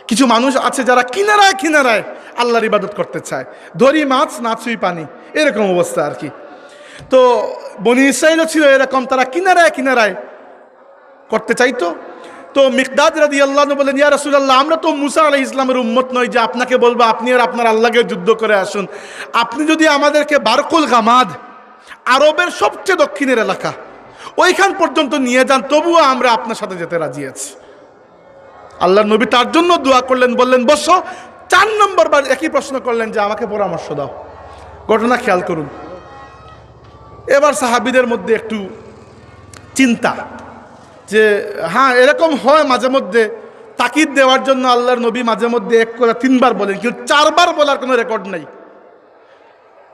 কিছু মানুষ আছে যারা কিনারায় কিনারায় আল্লাহর ইবাদত করতে চায়, ধরি মাছ না ছুঁই পানি, এরকম অবস্থা আর কি। তো বনি ইসরাইলও ছিল এরকম, তারা কিনারায় কিনারায় করতে চাইতো। তো মিকদাদ রাদিয়াল্লাহু আনহু বলেন, ইয়া রাসূলুল্লাহ, আমরা তো মুসা আলাইহিস সালামের উম্মত নই যে আপনাকে বলবো আপনি আর আপনার আল্লাহকে যুদ্ধ করে আসুন। আপনি যদি আমাদেরকে বারকুল গামাদ, আরবের সবচেয়ে দক্ষিণের এলাকা, ওইখান পর্যন্ত নিয়ে যান, তবুও আমরা আপনার সাথে যেতে রাজি আছি। আল্লাহর নবী তার জন্য দোয়া করলেন, বললেন বসো। 4 নম্বর বার একই প্রশ্ন করলেন যে আমাকে পরামর্শ দাও। ঘটনা খেয়াল করুন। এবার সাহাবীদের মধ্যে একটু চিন্তা যে হ্যাঁ, এরকম হয় মাঝে মধ্যে, তাকিদ দেওয়ার জন্য আল্লাহর নবী মাঝে মধ্যে 1 করে 3 বার বলেন, কিন্তু 4 বার বলার কোনো রেকর্ড নাই।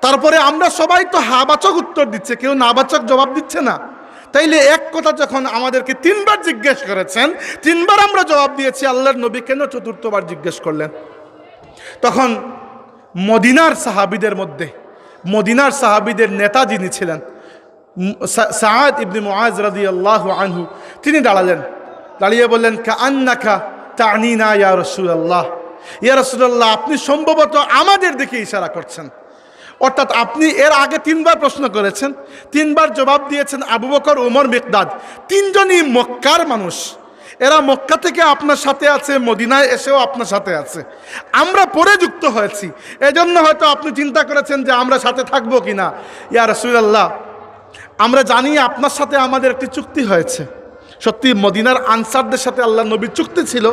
তারপরে আমরা সবাই তো হাবাচক উত্তর দিচ্ছে, কেউ নাবাচক জবাব দিচ্ছে না। তাইলে এক কথা যখন আমাদেরকে 3 বার জিজ্ঞেস করেছেন, 3 বার আমরা জবাব দিয়েছি, আল্লাহর নবী কেন 4র্থবার জিজ্ঞেস করলেন? তখন মদিনার সাহাবীদের নেতা যিনি ছিলেন, সাআদ ইবনে মুআজ রাদিয়াল্লাহু আনহু, তিনি দাঁড়ালেন, দাঁড়িয়ে বললেন, কাআন্নাকা তা'নিনা ইয়া রাসূলুল্লাহ, ইয়া রাসূলুল্লাহ, আপনি সম্ভবত আমাদের দিকে ইশারা করছেন। অর্থাৎ আপনি এর আগে 3 বার প্রশ্ন করেছেন, 3 বার জবাব দিয়েছেন আবু বকর, ওমর, মিকদাদ, 3 জনই মক্কার মানুষ। এরা মক্কা থেকে আপনার সাথে আছে, মদিনায় এসেও আপনার সাথে আছে, আমরা পরে যুক্ত হয়েছি, এজন্য হয়তো আপনি চিন্তা করেছেন যে আমরা সাথে থাকবো কিনা। ইয়া রাসূলুল্লাহ, আমরা জানি আপনার সাথে আমাদের একটি চুক্তি হয়েছে। সত্যি মদিনার আনসারদের সাথে আল্লাহ নবীর চুক্তি ছিল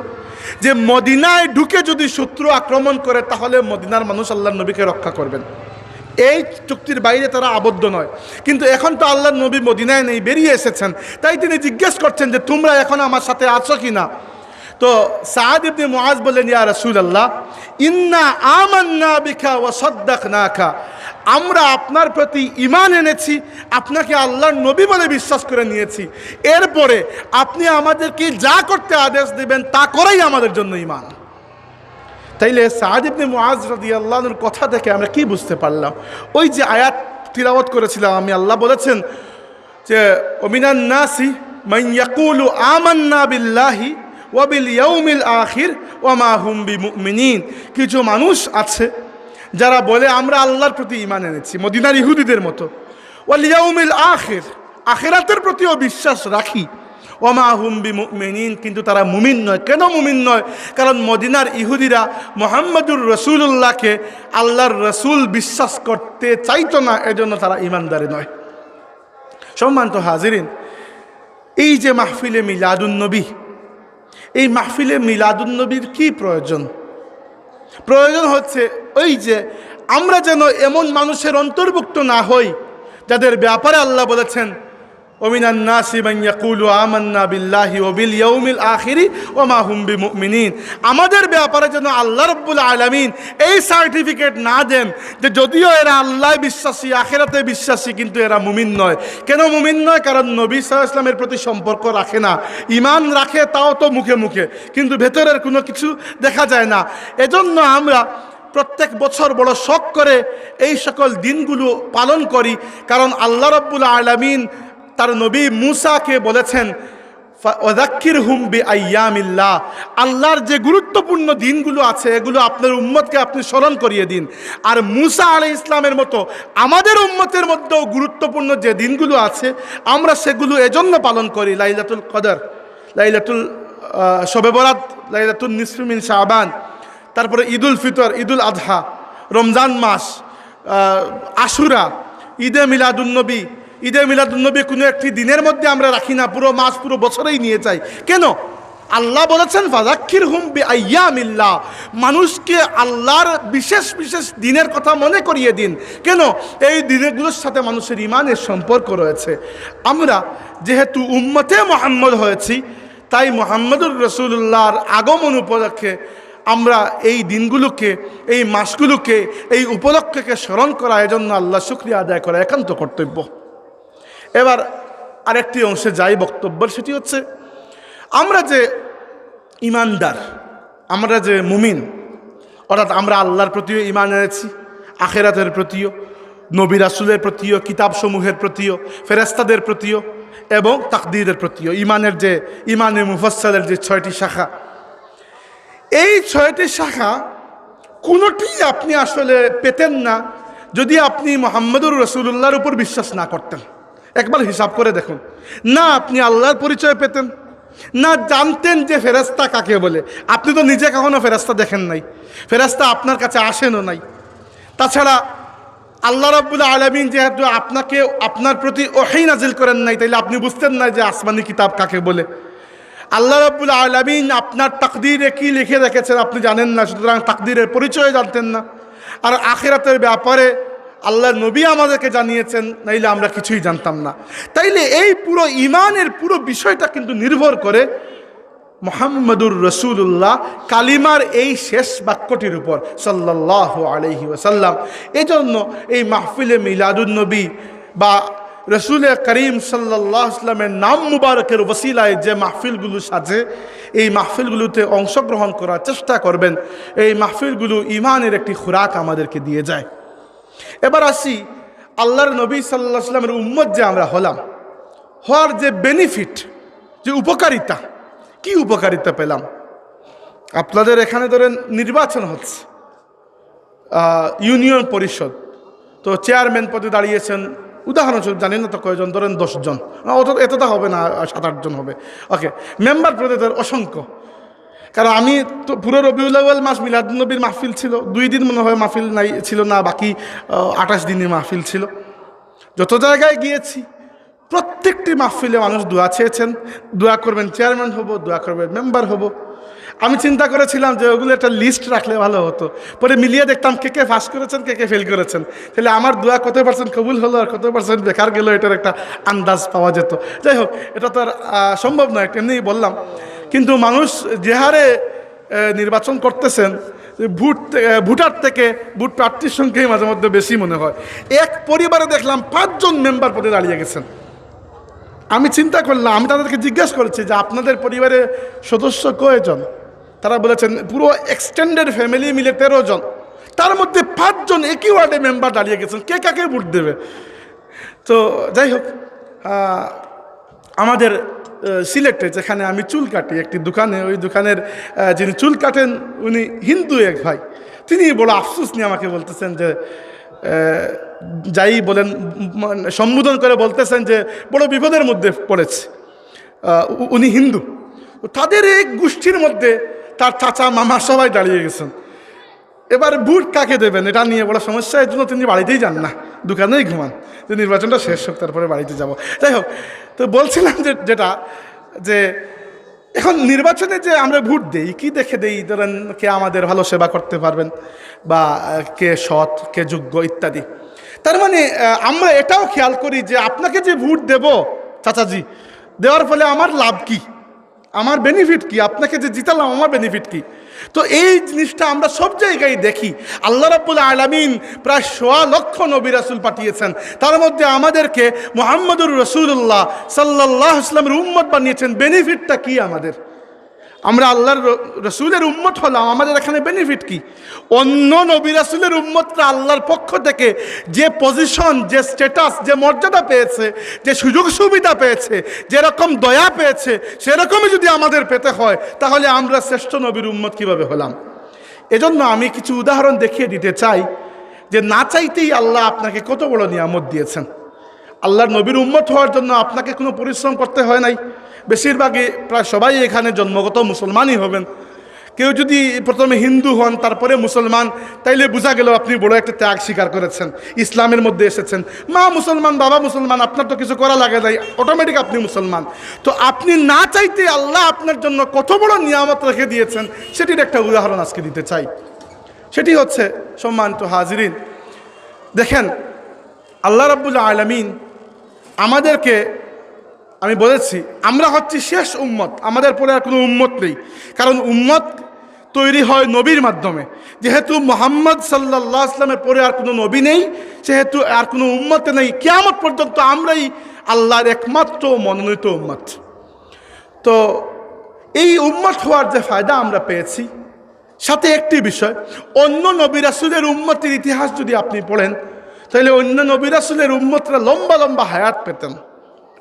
যে মদিনায় ঢুকে যদি শত্রু আক্রমণ করে তাহলে মদিনার মানুষ আল্লাহ নবীকে রক্ষা করবেন। এই চুক্তির বাইরে তারা আবদ্ধ নয়। কিন্তু এখন তো আল্লাহর নবী মদিনায় নেই, বেরিয়ে এসেছেন, তাই তিনি জিজ্ঞেস করছেন যে তোমরা এখন আমার সাথে আছো কিনা। তো সাআদ ইবনে মুআজ বললেন, ইয়া রাসূলুল্লাহ, ইন্না আমান্না বিকা ওয়া সাদ্দাকনাকা, আমরা আপনার প্রতি ঈমান এনেছি, আপনাকে আল্লাহর নবী বলে বিশ্বাস করে নিয়েছি, এরপরে আপনি আমাদেরকে যা করতে আদেশ দিবেন তা করাই আমাদের জন্য ঈমান। তাইলে সাআদ ইবনে মুআজ রাদিয়াল্লাহু আনহুর কথা থেকে আমরা কি বুঝতে পারলাম? ওই যে আয়াত তিলাওয়াত করেছিলাম আমি, আল্লাহ বলেছেন যে ওমিনান নাসি মান ইয়াকুলু আমান্না বিল্লাহি ওয়া বিল ইয়াউমিল আখির ওয়া মা হুম বিমুমিনিন, কিছু মানুষ আছে যারা বলে আমরা আল্লাহর প্রতি ঈমান এনেছি, মদিনার ইহুদিদের মতো, ওয়াল ইয়াউমিল আখির, আখিরাতের প্রতিও বিশ্বাস রাখি, ওমা হুম বিমুমিনিন, কিন্তু তারা মুমিন নয়। কেন মুমিন নয়? কারণ মদিনার ইহুদিরা মুহাম্মদুর রাসূলুল্লাহকে আল্লাহর রাসূল বিশ্বাস করতে চাইতো না, এজন্য তারা ঈমানদার নয়। সম্মানিত হাজিরিন, এই যে মাহফিলে মিলাদুন নবী, এই মাহফিলে মিলাদুন নবীর কি প্রয়োজন? প্রয়োজন হচ্ছে ওই যে আমরা যেন এমন মানুষের অন্তর্ভুক্ত না হই যাদের ব্যাপারে আল্লাহ বলেছেন ওমিনান নাসি মান ইয়াকুলু আমান্না বিল্লাহি ওয়া বিল ইয়াউমিল আখিরি ওয়া মা হুম বিমুমিনিন। আমাদের ব্যাপারে যেন আল্লাহ রাব্বুল আলামিন এই সার্টিফিকেট না দেন যে যদিও এরা আল্লাহ বিশ্বাসী, আখিরাতে বিশ্বাসী, কিন্তু এরা মুমিন নয়। কেন মুমিন নয়? কারণ নবী সাল্লাল্লাহু আলাইহি ওয়াসাল্লামের প্রতি সম্পর্ক রাখে না। ঈমান রাখে তাও তো মুখে মুখে, কিন্তু ভেতরের কোনো কিছু দেখা যায় না। এজন্য আমরা প্রত্যেক বছর বড় শখ করে এই সকল দিনগুলো পালন করি, কারণ আল্লাহ রাব্বুল আলামিন তার নবী মুসাকে বলেছেন ওয়াযাক্কিরহুম বিআইয়ামিল্লাহ, আল্লাহর যে গুরুত্বপূর্ণ দিনগুলো আছে এগুলো আপনার উম্মতকে আপনি স্মরণ করিয়ে দিন। আর মুসা আলাইহিস ইসলামের মতো আমাদের উম্মতের মধ্যেও গুরুত্বপূর্ণ যে দিনগুলো আছে আমরা সেগুলো এজন্য পালন করি। লাইলাতুল কদর, লাইলাতুল শবে বরাত, লাইলাতুল নিসফি মিন শাবান, তারপরে ঈদুল ফিতর, ঈদুল আজহা, রমজান মাস, আশুরা, ঈদে মিলাদুন্নবী। ঈদে মিলাদুন্নবী কোনো একটি দিনের মধ্যে আমরা রাখি না, পুরো মাস, পুরো বছরেই নিয়ে যাই। কেন? আল্লাহ বলেছেন ফাযাক্কিরহুম বিআইয়ামিল্লাহ, মানুষকে আল্লাহর বিশেষ বিশেষ দিনের কথা মনে করিয়ে দিন। কেন? এই দিনগুলোর সাথে মানুষের ঈমানের সম্পর্ক রয়েছে। আমরা যেহেতু উম্মতে মুহাম্মদ হয়েছি, তাই মুহাম্মদুর রাসূলুল্লাহর আগমন উপলক্ষে আমরা এই দিনগুলোকে, এই মাসগুলোকে, এই উপলক্ষকে স্মরণ করা, এজন্য আল্লাহ শুকরিয়া আদায় করা একান্ত কর্তব্য। এবার আরেকটি অংশে যাই বক্তব্যের, সেটি হচ্ছে আমরা যে ঈমানদার, আমরা যে মুমিন, অর্থাৎ আমরা আল্লাহর প্রতিও ঈমান এনেছি, আখিরাতের প্রতিও, নবী রাসূলের প্রতিও, কিতাবসমূহের প্রতিও, ফেরেশতাদের প্রতিও এবং তাকদীরের প্রতিও। ঈমানের যে ঈমানে মুফাসসালের যে 6টি শাখা, এই 6টি শাখা কোনোটি আপনি আসলে পেতেন না যদি আপনি মুহাম্মদুর রাসূলুল্লাহর উপর বিশ্বাস না করতেন। একবার হিসাব করে দেখুন, না আপনি আল্লাহর পরিচয় পেতেন, না জানতেন যে ফেরেশতা কাকে বলে। আপনি তো নিজে কখনো ফেরেশতা দেখেন নাই, ফেরেশতা আপনার কাছে আসেনও নাই। তাছাড়া আল্লাহ রাব্বুল আলামিন যেহেতু আপনাকে, আপনার প্রতি ওহী নাজিল করেন নাই, তাইলে আপনি বুঝতেন না যে আসমানি কিতাব কাকে বলে। আল্লাহ রাব্বুল আলামিন আপনার তাকদীরে কি লিখে রেখেছেন আপনি জানেন না, সুতরাং তাকদীরের পরিচয় জানতেন না। আর আখিরাতের ব্যাপারে আল্লাহর নবী আমাদেরকে জানিয়েছেন, নাইলে আমরা কিছুই জানতাম না। তাইলে এই পুরো ঈমানের পুরো বিষয়টা কিন্তু নির্ভর করে মুহাম্মদুর রাসূলুল্লাহ কালিমার এই শেষ বাক্যটির উপর, সাল্লাল্লাহু আলাইহি ওয়াসাল্লাম। এজন্য এই মাহফিলে মিলাদুন নবী বা রসুল করিম সাল্লাল্লাহু আলাইহি ওয়াসাল্লামের নাম মুবারকের ওসিলায় যে মাহফিলগুলো সাজে, এই মাহফিলগুলোতে অংশগ্রহণ করার চেষ্টা করবেন। এই মাহফিলগুলো ঈমানের একটি খোরাক আমাদেরকে দিয়ে যায়। এবার আসি আল্লাহর নবী সাল্লাল্লাহু আলাইহি ওয়াসাল্লামের উম্মত যে আমরা হলাম, হওয়ার যে বেনিফিট, যে উপকারিতা, কি উপকারিতা পেলাম? আপনাদের এখানে ধরেন নির্বাচন হচ্ছে, ইউনিয়ন পরিষদ, তো চেয়ারম্যান পদে দাঁড়িয়েছেন, উদাহরণস্বরূপ জানি না তো কয়জন, ধরেন 10 জন, এতটা হবে না, 7-8 জন হবে। ওকে, মেম্বার পদে ধর অসংখ্য। কারণ আমি তো পুরো রবিউল আউয়াল মাস মিলাদুন্নবীর মাহফিল ছিল, 2 দিন মনে হয় মাহফিল নাই ছিল না, বাকি 28 দিনের মাহফিল ছিল। যত জায়গায় গিয়েছি প্রত্যেকটি মাহফিলে মানুষ দোয়া চেয়েছেন, দোয়া করবেন চেয়ারম্যান হব, দোয়া করবেন মেম্বার হব। আমি চিন্তা করেছিলাম যে ওগুলো একটা লিস্ট রাখলে ভালো হতো, পরে মিলিয়ে দেখতাম কে কে পাস করেছেন, কে কে ফেল করেছেন, তাহলে আমার দোয়া কত % কবুল হলো আর কত % বেকার গেল, এটার একটা আন্দাজ পাওয়া যেত। যাই হোক, এটা তো আর সম্ভব নয়, এমনি বললাম। কিন্তু মানুষ যে হারে নির্বাচন করতেছেন, ভোটার থেকে ভোট প্রার্থীর সংখ্যাই মাঝে মধ্যে বেশি মনে হয়। এক পরিবারে দেখলাম 5 জন মেম্বার পদে দাঁড়িয়ে গেছেন। আমি চিন্তা করলাম, আমি তাদেরকে জিজ্ঞাসা করেছি যে আপনাদের পরিবারে সদস্য কয়জন? তারা বলেছেন পুরো এক্সটেন্ডেড ফ্যামিলি মিলে 13 জন, তার মধ্যে 5 জন একই ওয়ার্ডে মেম্বার দাঁড়িয়ে গেছেন। কে কাকে ভোট দেবে? তো যাই হোক, আমাদের সিলেটে যেখানে আমি চুল কাটি, একটি দোকানে, ওই দোকানের যিনি চুল কাটেন উনি হিন্দু এক ভাই। তিনি বড় আফসোস নিয়ে আমাকে বলতেছেন যে, যাই বলেন সম্বোধন করে বলতেছেন যে বড় বিপদের মধ্যে পড়েছে। উনি হিন্দু, তাদের এই গোষ্ঠীর মধ্যে তার চাচা মামা সবাই দাঁড়িয়ে গেছেন। এবার ভোট কাকে দেবেন এটা নিয়ে বড় সমস্যা, এর জন্য তিনি বাড়িতেই যান না, দোকানেই ঘুমান, যে নির্বাচনটা শেষ হোক তারপরে বাড়িতে যাব। যাই হোক, তো বলছিলাম যে এখন নির্বাচনে যে আমরা ভোট দেই, কি দেখে দেই? ধরেন কে আমাদের ভালো সেবা করতে পারবেন, বা কে সৎ, কে যোগ্য ইত্যাদি। তার মানে আমরা এটাও খেয়াল করি যে আপনাকে যে ভোট দেব চাচাজি, দেওয়ার ফলে আমার লাভ কি, আমার বেনিফিট কি, আপনাকে যে জিতালাম আমার বেনিফিট কি। তো এই জিনিসটা আমরা সব জায়গায় দেখি। আল্লাহ রাব্বুল আলামিন প্রায় ১০০ লক্ষ নবী রাসূল পাঠিয়েছেন, তার মধ্যে আমাদেরকে মুহাম্মদুর রাসূলুল্লাহ সাল্লাল্লাহু আলাইহি ওয়াসাল্লামের উম্মত বানিয়েছেন। বেনিফিটটা কি আমাদের? আমরা আল্লাহর রসুলের উম্মত হলাম, আমাদের এখানে বেনিফিট কি? অন্য নবী রাসূলের উম্মতরা আল্লাহর পক্ষ থেকে যে পজিশন, যে স্ট্যাটাস, যে মর্যাদা পেয়েছে, যে সুযোগ সুবিধা পেয়েছে, যেরকম দয়া পেয়েছে, সেরকমই যদি আমাদের পেতে হয়, তাহলে আমরা শ্রেষ্ঠ নবীর উম্মত কিভাবে হলাম? এজন্য আমি কিছু উদাহরণ দেখিয়ে দিতে চাই যে না চাইতেই আল্লাহ আপনাকে কত বড় নিয়ামত দিয়েছেন। আল্লাহর নবীর উম্মত হওয়ার জন্য আপনাকে কোনো পরিশ্রম করতে হয় নাই। বেশিরভাগই প্রায় সবাই এখানে জন্মগত মুসলমানই হবেন। কেউ যদি প্রথমে হিন্দু হন তারপরে মুসলমান, তাইলে বোঝা গেল আপনি বড় একটা ত্যাগ স্বীকার করেছেন, ইসলামের মধ্যে এসেছেন। মা মুসলমান, বাবা মুসলমান, আপনার তো কিছু করা লাগে নাই, অটোমেটিক আপনি মুসলমান। তো আপনি না চাইতে আল্লাহ আপনার জন্য কত বড় নিয়ামত রেখে দিয়েছেন, সেটির একটা উদাহরণ আজকে দিতে চাই। সেটি হচ্ছে, সম্মানিত হাজিরিন, দেখেন আল্লাহ রাব্বুল আলামিন আমাদেরকে, আমি বলেছি আমরা হচ্ছি শেষ উম্মত, আমাদের পরে আর কোনো উম্মত নেই। কারণ উম্মত তৈরি হয় নবীর মাধ্যমে। যেহেতু মুহাম্মদ সাল্লাল্লাহু আলাইহি ওয়াসাল্লামের পরে আর কোনো নবী নেই, সেহেতু আর কোনো উম্মত নেই। কিয়ামত পর্যন্ত আমরাই আল্লাহর একমাত্র মনোনীত উম্মত। তো এই উম্মত হওয়ার যে ফায়দা আমরা পেয়েছি, সাথে একটি বিষয়, অন্য নবী রাসূলের উম্মতের ইতিহাস যদি আপনি পড়েন, তাহলে অন্য নবী রাসূলের উম্মতরা লম্বা লম্বা হায়াত পেতেন,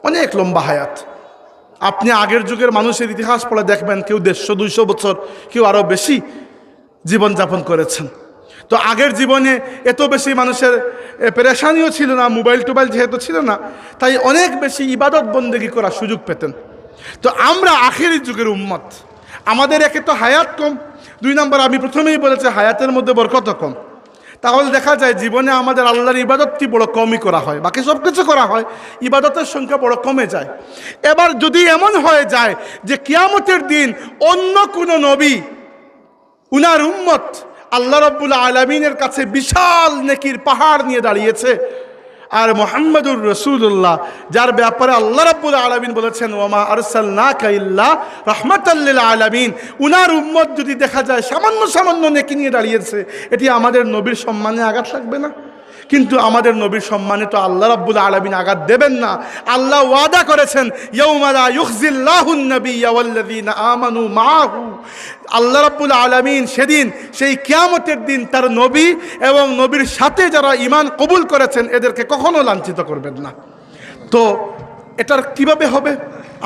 অনেক লম্বা হায়াত। আপনি আগের যুগের মানুষের ইতিহাস পড়ে দেখবেন, কেউ ১৫০-২০০ বছর, কেউ আরও বেশি জীবনযাপন করেছেন। তো আগের জীবনে এত বেশি মানুষের পেরেশানিও ছিল না, মোবাইল টোবাইল যেহেতু ছিল না, তাই অনেক বেশি ইবাদত বন্দেগী করার সুযোগ পেতেন। তো আমরা আখেরি যুগের উম্মত, আমাদের একে তো হায়াত কম, ২ নম্বর আমি প্রথমেই বলেছি হায়াতের মধ্যে বরকত কম। তাহলে দেখা যায় জীবনে আমাদের আল্লাহর ইবাদতটি বড় কমই করা হয়, বাকি সব কিছু করা হয়, ইবাদতের সংখ্যা বড় কমে যায়। এবার যদি এমন হয়ে যায় যে কিয়ামতের দিন অন্য কোনো নবী, উনার উম্মত আল্লাহ রাব্বুল আলামিনের কাছে বিশাল নেকির পাহাড় নিয়ে দাঁড়িয়েছে, আর মুহাম্মদুর রাসূলুল্লাহ, যার ব্যাপারে আল্লাহ রাব্বুল আলামিন বলেছেন ওয়ামা আরসালনাকা ইল্লা রাহমাতাল লিল আলামিন, উনার উম্মত যদি দেখা যায় সামান্য সামান্য নেকি নিয়ে দাঁড়িয়েছে, এটি আমাদের নবীর সম্মানে আঘাত লাগবে না? কিন্তু আমাদের নবীর সম্মানে তো আল্লাহ রাব্বুল আলামিন আঘাত দেবেন না। আল্লাহ ওয়াদা করেছেন ইয়াউমা লা ইউখজিল্লাহুন নাবিয়্যা ওয়াল্লাযীনা আমানু মাআহু, আল্লাহ রাব্বুল আলামিন সেদিন, সেই কিয়ামতের দিন তার নবী এবং নবীর সাথে যারা ঈমান কবুল করেছেন এদেরকে কখনো লাঞ্ছিত করবেন না। তো এটার কিভাবে হবে?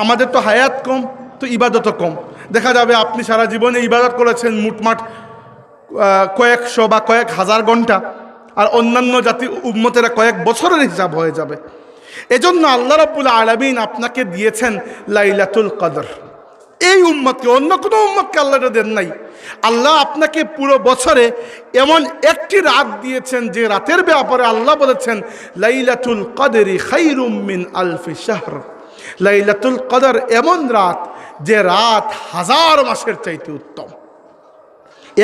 আমাদের তো হায়াত কম, তো ইবাদতও কম। দেখা যাবে আপনি সারা জীবনে ইবাদত করেছেন মুটমাট কয়েকশো বা কয়েক হাজার ঘন্টা, আর অন্যান্য জাতি উম্মতেরা কয়েক বছরের হিসাব হয়ে যাবে। এজন্য আল্লাহ রাব্বুল আলামিন আপনাকে দিয়েছেন লাইলাতুল কদর। এই উম্মতকে, অন্য কোনো উম্মতকে আল্লাহ দেন নাই। আল্লাহ আপনাকে পুরো বছরে এমন একটি রাত দিয়েছেন যে রাতের ব্যাপারে আল্লাহ বলেছেন লাইলাতুল কদরি খায়রুম মিন আলফি শাহর। লাইলাতুল কদর এমন রাত যে রাত 1000 মাসের চাইতে উত্তম।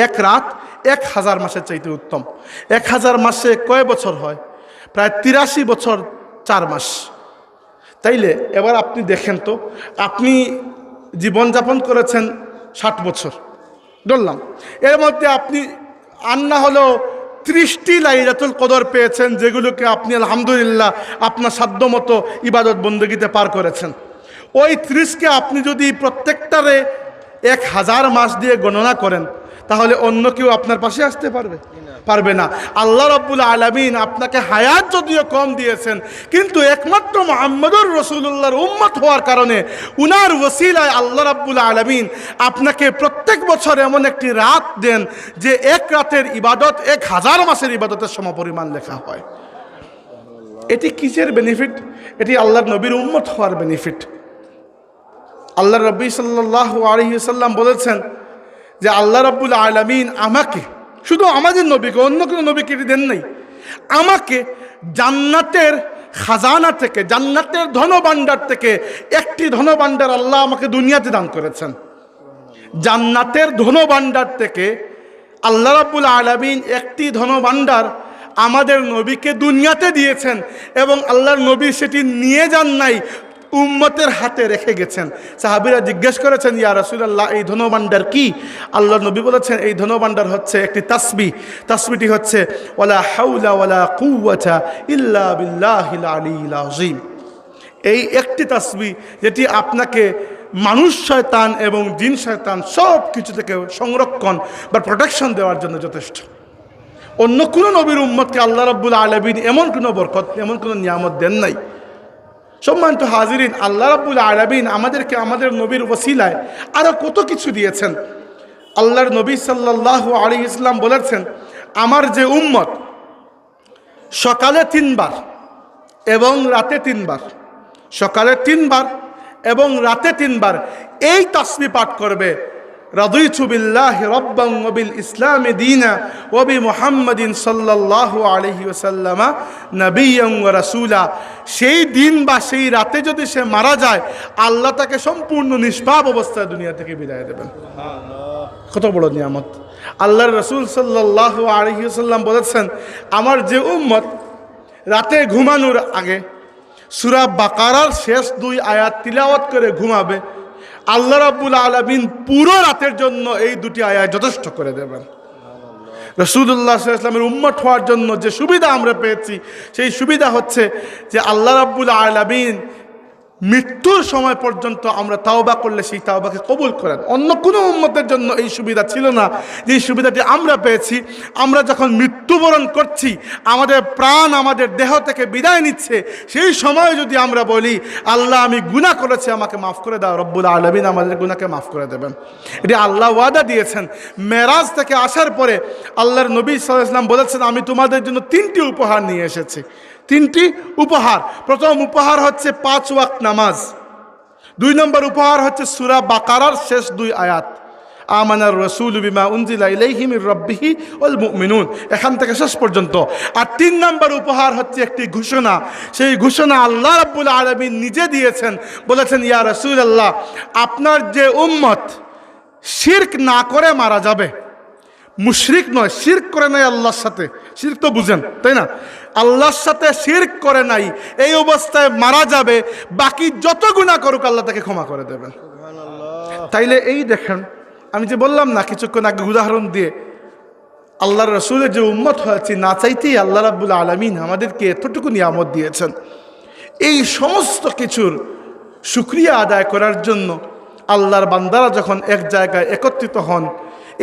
এক রাত 1000 মাসের চাইতে উত্তম। 1000 মাসে কয় বছর হয়? প্রায় 83 বছর 4 মাস। তাইলে এবার আপনি দেখেন তো, আপনি জীবনযাপন করেছেন 60 বছর ধরলাম, এর মধ্যে আপনি আন্না হলো 30টি লাইলাতুল কদর পেয়েছেন, যেগুলোকে আপনি আলহামদুলিল্লাহ আপনার সাধ্যমতো ইবাদত বন্দেগীতে পার করেছেন। ওই 30কে আপনি যদি প্রত্যেকটারে 1000 মাস দিয়ে গণনা করেন, তাহলে অন্য কেউ আপনার পাশে আসতে পারবে না। আল্লাহ রাব্বুল আলামিন আপনাকে হায়াত যদিও কম দিয়েছেন, কিন্তু একমাত্র মুহাম্মদুর রাসূলুল্লাহর উম্মত হওয়ার কারণে উনার ওসিলায় আল্লাহ রাব্বুল আলামিন আপনাকে প্রত্যেক বছর এমন একটি রাত দেন যে এক রাতের ইবাদত 1000 মাসের ইবাদতের সমপরিমাণ লেখা হয়। এটি কিসের বেনিফিট? এটি আল্লাহর নবীর উম্মত হওয়ার বেনিফিট। আল্লাহ নবী সাল্লাল্লাহু আলাইহি ওয়াসাল্লাম বলেছেন যে আল্লাহ রাব্বুল আলামিন আমাকে, শুধু আমাদের নবীকে, অন্য কোনো নবীকে দেন নাই, আমাকে জান্নাতের খাজানা থেকে, জান্নাতের ধনভাণ্ডার থেকে একটি ধনভাণ্ডার আল্লাহ আমাকে দুনিয়াতে দান করেছেন। জান্নাতের ধনভাণ্ডার থেকে আল্লাহ রাব্বুল আলামিন একটি ধনভাণ্ডার আমাদের নবীকে দুনিয়াতে দিয়েছেন এবং আল্লাহর নবী সেটি নিয়ে যান নাই, উম্মতের হাতে রেখে গেছেন। সাহাবীরা জিজ্ঞেস করেছেন, ইয়া রাসূলুল্লাহ, এই ধনভাণ্ডার কি? আল্লাহর নবী বলেছেন, এই ধনভাণ্ডার হচ্ছে একটি তাসবিহ। তাসবিহটি হচ্ছে ওয়ালা হাওলা ওয়ালা কুওয়াতা ইল্লা বিল্লাহিল আলিয়্যিল আযীম। এই একটি তাসবিহ যেটি আপনাকে মানুষ শয়তান এবং জিন শয়তান সব কিছু থেকে সংরক্ষণ বা প্রোটেকশন দেওয়ার জন্য যথেষ্ট। অন্য কোনো নবীর উম্মতকে আল্লাহ রাব্বুল আলামিন এমন কোনো বরকত, এমন কোনো নিয়ামত দেন নাই। সম্মানিত হাজিরিন, আল্লাহ রাব্বুল আলামিন আমাদেরকে আমাদের নবীর ওসিলায় আরও কত কিছু দিয়েছেন। আল্লাহর নবী সাল্লাল্লাহু আলাইহি ওয়াসাল্লাম বলেছেন, আমার যে উম্মত সকালে 3 বার এবং রাতে 3 বার, সকালে 3 বার এবং রাতে 3 বার এই তাসবিহ পাঠ করবে, রাদিতু বিল্লাহি রাব্বান ওয়া বিল ইসলামি দীনা ওয়া বি মুহাম্মাদিন সাল্লাল্লাহু আলাইহি ওয়াসাল্লাম নবিয়্যান ওয়া রাসূলা, সেই দিন বা সেই রাতে যদি সে মারা যায়, আল্লাহ তাকে সম্পূর্ণ নিষ্পাপ অবস্থায় দুনিয়া থেকে বিদায় দেবেন। কত বড় নিয়ামত! আল্লাহর রাসূল সাল্লাল্লাহু আলাইহি ওয়াসাল্লাম বলেছেন, আমার যে উম্মত রাতে ঘুমানোর আগে সূরা বাকারার শেষ 2 আয়াত তিলাওয়াত করে ঘুমাবে, আল্লাহ রাব্বুল আলামিন পুরো রাতের জন্য এই 2টি আয়াত যথেষ্ট করে দেবেন। রাসূলুল্লাহ সাল্লাল্লাহু আলাইহি ওয়াসাল্লামের উম্মত হওয়ার জন্য যে সুবিধা আমরা পেয়েছি, সেই সুবিধা হচ্ছে যে আল্লাহ রাব্বুল আলামিন মৃত্যুর সময় পর্যন্ত আমরা তাওবা করলে সেই তাওবাকে কবুল করেন। অন্য কোনো উম্মতের জন্য এই সুবিধা ছিল না, যে সুবিধাটি আমরা পেয়েছি। আমরা যখন মৃত্যুবরণ করছি, আমাদের প্রাণ আমাদের দেহ থেকে বিদায় নিচ্ছে, সেই সময় যদি আমরা বলি, আল্লাহ আমি গুনাহ করেছি, আমাকে মাফ করে দাও, রব্বুল আলামিন আমাদের গুনাহকে মাফ করে দেবেন। এটি আল্লাহ ওয়াদা দিয়েছেন। মেরাজ থেকে আসার পরে আল্লাহর নবী সাল্লাল্লাহু আলাইহি ওয়াসাল্লাম বলেছেন, আমি তোমাদের জন্য 3টি উপহার নিয়ে এসেছি। 3টি উপহার। প্রথম উপহার হচ্ছে 5 ওয়াক্ত নামাজ। 2 নম্বর উপহার হচ্ছে সূরা বাকারার শেষ 2 আয়াত, আমানার রাসূলু বিমা উনজিলা ইলাইহি মির রাব্বিহি ওয়াল মুমিনুন, এখান থেকে শেষ পর্যন্ত। আর 3 নম্বর উপহার হচ্ছে একটি ঘোষণা। সেই ঘোষণা আল্লাহ রাব্বুল আলামিন নিজে দিয়েছেন। বলেছেন, ইয়া রাসূলুল্লাহ, আপনার যে উম্মত শিরক না করে মারা যাবে, মুশরিক নয়, শিরক করে নাই আল্লাহর সাথে, শিরক তো বুঝেন তাই না, আল্লাহর সাথে শিরক করে নাই, এই অবস্থায় মারা যাবে, বাকি যত গুনাহ করুক আল্লাহ তাকে ক্ষমা করে দেবেন। তাইলে এই দেখেন, আমি যে বললাম না কিছুক্ষণ আগে উদাহরণ দিয়ে, আল্লাহর রাসূলের যে উম্মত হয়েছে, না চাইতেই আল্লাহ রাব্বুল আলামিন আমাদেরকে এতটুকু নিয়ামত দিয়েছেন। এই সমস্ত কিছুর শুকরিয়া আদায় করার জন্য আল্লাহর বান্দারা যখন এক জায়গায় একত্রিত হন,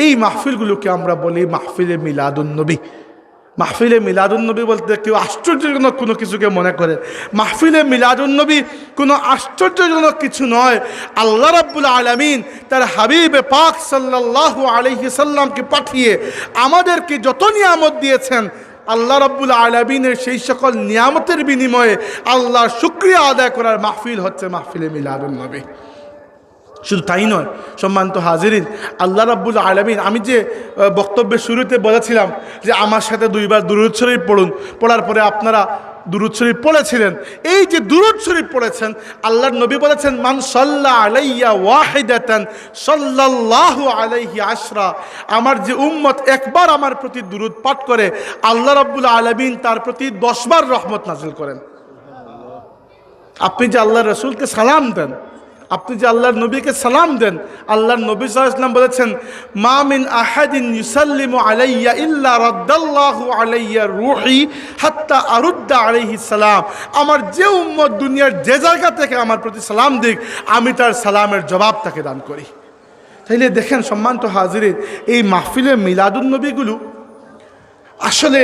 এই মাহফিলগুলোকে আমরা বলি মাহফিলে মিলাদুন্নবী। মাহফিলে মিলাদুন্নবী বলতে কেউ আশ্চর্যজনক কোনো কিছুকে মনে করে। মাহফিলে মিলাদুন্নবী কোনো আশ্চর্যজনক কিছু নয়। আল্লাহ রাব্বুল আলামিন তার হাবিবে পাক সাল্লাল্লাহু আলাইহি সাল্লামকে পাঠিয়ে আমাদেরকে যত নিয়ামত দিয়েছেন, আল্লাহ রাব্বুল আলামিনের সেই সকল নিয়ামতের বিনিময়ে আল্লাহর শুকরিয়া আদায় করার মাহফিল হচ্ছে মাহফিলে মিলাদুন্নবী। শুধু তাই নয়, সম্মানিত হাজিরিন, আল্লাহ রাব্বুল আলামিন, আমি যে বক্তব্যের শুরুতে বলেছিলাম যে আমার সাথে 2 বার দুরূদ শরীফ পড়ুন, পড়ার পরে আপনারা দুরূদ শরীফ পড়েছিলেন। এই যে দুরূদ শরীফ পড়েছেন, আল্লাহর নবী বলেছেন, মান সাল্লা আলাইয়া ওয়াহিদাতান সাল্লাল্লাহু আলাইহি আশরা, আমার যে উম্মত একবার আমার প্রতি দুরূদ পাঠ করে, আল্লাহ রাব্বুল আলামিন তার প্রতি 10 বার রহমত নাযিল করেন। আপনি যে আল্লাহর রাসূলকে সালাম দেন, আপনি যে আল্লাহর নবীকে সালাম দেন, আল্লাহর নবী সাল্লাল্লাহু আলাইহি ওয়াসাল্লাম বলেছেন, মা মিন আহাদিন ইউসাল্লিমু আলাইয়া ইল্লা রাদ্দাল্লাহু আলাইয়া রূহি হাত্তা আরুদ্দা আলাইহি সালাম, আমার যে উম্মত দুনিয়ার যে জায়গা থেকে আমার প্রতি সালাম দিক, আমি তার সালামের জবাব তাকে দান করি। তাইলে দেখেন সম্মানিত হাজিরিন, এই মাহফিলে মিলাদুন্নবীগুলো আসলে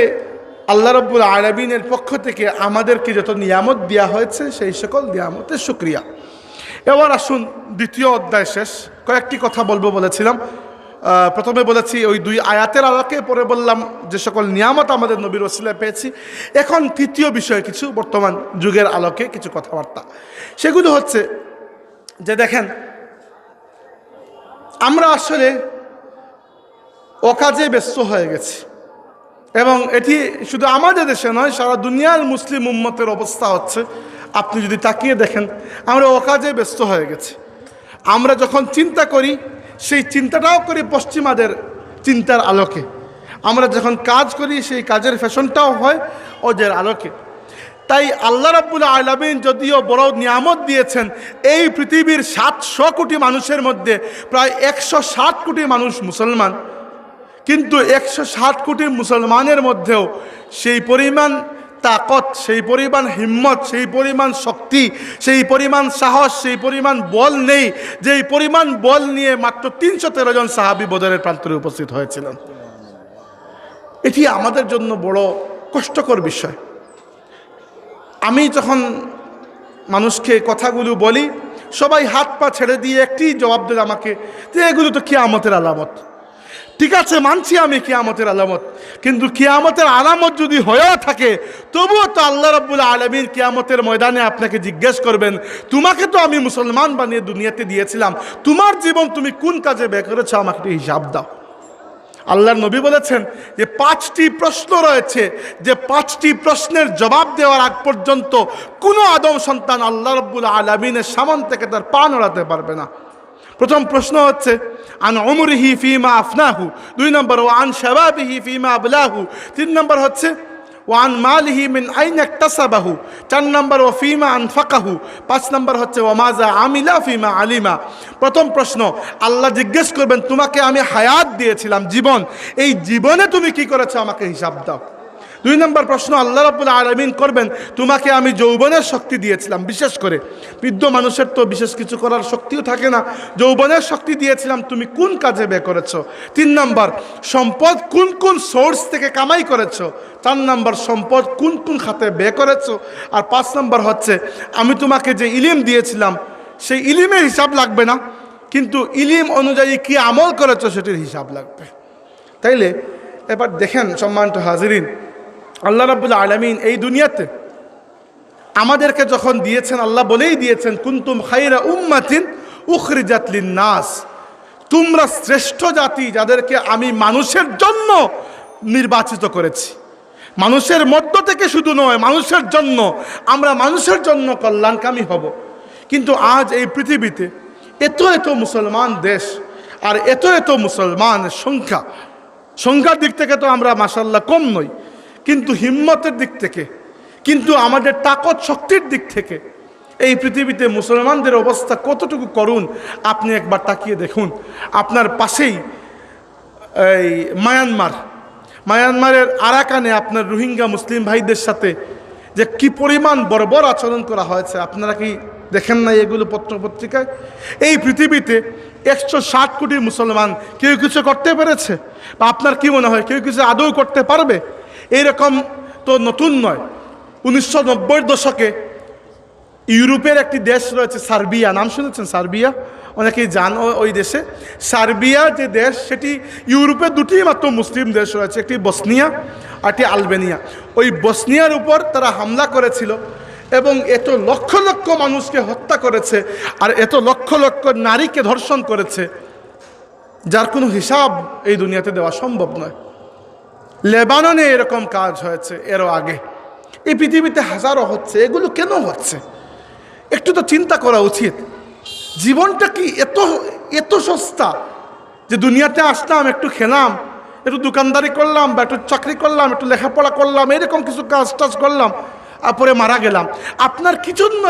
আল্লাহ রাব্বুল আলামিনের পক্ষ থেকে আমাদেরকে যত নিয়ামত দেওয়া হয়েছে, সেই সকল নিয়ামতের শুকরিয়া। এবার আসুন দ্বিতীয় অধ্যায় শেষ, কয়েকটি কথা বলবো বলেছিলাম। প্রথমে বলেছি ওই 2 আয়াতের আলোকে, পরে বললাম যে সকল নিয়ামত আমাদের নবীর ওসিলায় পেয়েছি। এখন তৃতীয় বিষয় কিছু বর্তমান যুগের আলোকে কিছু কথাবার্তা। সেগুলো হচ্ছে যে দেখেন, আমরা আসলে অকাজে ব্যস্ত হয়ে গেছি, এবং এটি শুধু আমাদের দেশে নয়, সারা দুনিয়ার মুসলিম উম্মতের অবস্থা হচ্ছে। আপনি যদি তাকিয়ে দেখেন, আমরা অকাজে ব্যস্ত হয়ে গেছি। আমরা যখন চিন্তা করি, সেই চিন্তাটাও করি পশ্চিমাদের চিন্তার আলোকে। আমরা যখন কাজ করি, সেই কাজের ফ্যাশনটাও হয় ওদের আলোকে। তাই আল্লাহ রাব্বুল আলামিন যদিও বড় নিয়ামত দিয়েছেন, এই পৃথিবীর 700 কোটি মানুষের মধ্যে প্রায় 160 কোটি মানুষ মুসলমান, কিন্তু 160 কোটি মুসলমানের মধ্যেও সেই পরিমাণ তাকত, সেই পরিমাণ হিম্মত, সেই পরিমাণ শক্তি, সেই পরিমাণ সাহস, সেই পরিমাণ বল নেই, যেই পরিমাণ বল নিয়ে মাত্র 313 জন সাহাবী বদরের প্রান্তরে উপস্থিত হয়েছিলেন। এটি আমাদের জন্য বড় কষ্টকর বিষয়। আমি যখন মানুষকে কথাগুলো বলি, সবাই হাত পা ছেড়ে দিয়ে একটি জবাব দেয় আমাকে, যে এগুলো তো কিয়ামতের আলামত। ঠিক আছে, মানছি আমি কিয়ামতের আলামত, কিন্তু কিয়ামতের আলামত যদি হয়েও থাকে, তবুও তো আল্লাহ রাব্বুল আলামিন কিয়ামতের ময়দানে আপনাকে জিজ্ঞেস করবেন, তোমাকে তো আমি মুসলমান বানিয়ে দুনিয়াতে দিয়েছিলাম, তোমার জীবন তুমি কোন কাজে ব্যয় করেছো, আমাকে একটু হিসাব দাও। আল্লাহর নবী বলেছেন যে 5টি প্রশ্ন রয়েছে, যে 5টি প্রশ্নের জবাব দেওয়ার আগ পর্যন্ত কোনো আদম সন্তান আল্লাহ রাব্বুল আলামিনের সামনে থেকে তার পা নড়াতে পারবে না। প্রথম প্রশ্ন হচ্ছে আন উমরিহি ফিমা আফনাহু, 2 নম্বর ও আন শাবাবিহি ফিমা আবলাহু, 3 নম্বর হচ্ছে ওয়ান মালিহি মিন আইনা ইকতাসাবাহু, 4 নম্বর ও ফিমা আনফাকাহু, 5 নম্বর হচ্ছে ওয়ামাজা আমিলা ফিমা আলিমা। প্রথম প্রশ্ন, আল্লাহ জিজ্ঞেস করবেন, তোমাকে আমি হায়াত দিয়েছিলাম, জীবন, এই জীবনে তুমি কি করেছো, আমাকে হিসাব দাও। 2 নম্বর প্রশ্ন আল্লাহ রাব্বুল আলামিন করবেন, তোমাকে আমি যৌবনের শক্তি দিয়েছিলাম, বিশেষ করে বৃদ্ধ মানুষের তো বিশেষ কিছু করার শক্তিও থাকে না, যৌবনের শক্তি দিয়েছিলাম, তুমি কোন কাজে ব্যয় করেছো। 3 নম্বর, সম্পদ কোন কোন সোর্স থেকে কামাই করেছো। 4 নম্বর, সম্পদ কোন কোন খাতে ব্যয় করেছো। আর 5 নম্বর হচ্ছে, আমি তোমাকে যে ইলিম দিয়েছিলাম, সেই ইলিমের হিসাব লাগবে না, কিন্তু ইলিম অনুযায়ী কি আমল করেছো সেটির হিসাব লাগবে। তাইলে এবার দেখেন সম্মানিত হাজিরিন, আল্লাহ রাব্বুল আলামিন এই দুনিয়াতে আমাদেরকে যখন দিয়েছেন, আল্লাহ বলেই দিয়েছেন, কুনতুম খায়রা উম্মাতিন উখরিজাত লিন-নাস, তোমরা শ্রেষ্ঠ জাতি, যাদেরকে আমি মানুষের জন্য নির্বাচিত করেছি। মানুষের মধ্য থেকে শুধু নয়, মানুষের জন্য, আমরা মানুষের জন্য কল্যাণকামী হব। কিন্তু আজ এই পৃথিবীতে এত এত মুসলমান দেশ, আর এত এত মুসলমানের সংখ্যার দিক থেকে তো আমরা মাশাআল্লাহ কম নই, কিন্তু হিম্মতের দিক থেকে, কিন্তু আমাদের তাকত শক্তির দিক থেকে এই পৃথিবীতে মুসলমানদের অবস্থা কতটুকু করুণ আপনি একবার তাকিয়ে দেখুন। আপনার পাশেই এই মায়ানমারের আরাকানে আপনার রোহিঙ্গা মুসলিম ভাইদের সাথে যে কি পরিমাণ বর্বর আচরণ করা হয়েছে, আপনারা কি দেখেন না এগুলো পত্রপত্রিকায়? এই পৃথিবীতে 160 কোটি মুসলমান, কেউ কিছু করতে পেরেছে? বা আপনার কি মনে হয় কেউ কিছু আদৌ করতে পারবে? এইরকম তো নতুন নয়। 1990-এর দশকে ইউরোপের একটি দেশ রয়েছে সার্বিয়া, নাম শুনেছেন? সার্বিয়া অনেকেই জান ওই দেশে। সার্বিয়া যে দেশ, সেটি ইউরোপের 2টি মাত্র মুসলিম দেশ রয়েছে, একটি বসনিয়া আর একটি আলবেনিয়া। ওই বসনিয়ার উপর তারা হামলা করেছিল এবং এত লক্ষ লক্ষ মানুষকে হত্যা করেছে, আর এত লক্ষ লক্ষ নারীকে ধর্ষণ করেছে, যার কোনো হিসাব এই দুনিয়াতে দেওয়া সম্ভব নয়। লেবাননে এরকম কাজ হয়েছে এরও আগে, এই পৃথিবীতে হাজারো হচ্ছে। এগুলো কেন হচ্ছে একটু তো চিন্তা করা উচিত। জীবনটা কি এত এত সস্তা যে দুনিয়াতে আসলাম, একটু খেলাম, একটু দোকানদারি করলাম, বা একটু চাকরি করলাম, একটু লেখাপড়া করলাম, এরকম কিছু কাজ টাজ করলাম, পরে মারা গেলাম? আপনার কি জন্য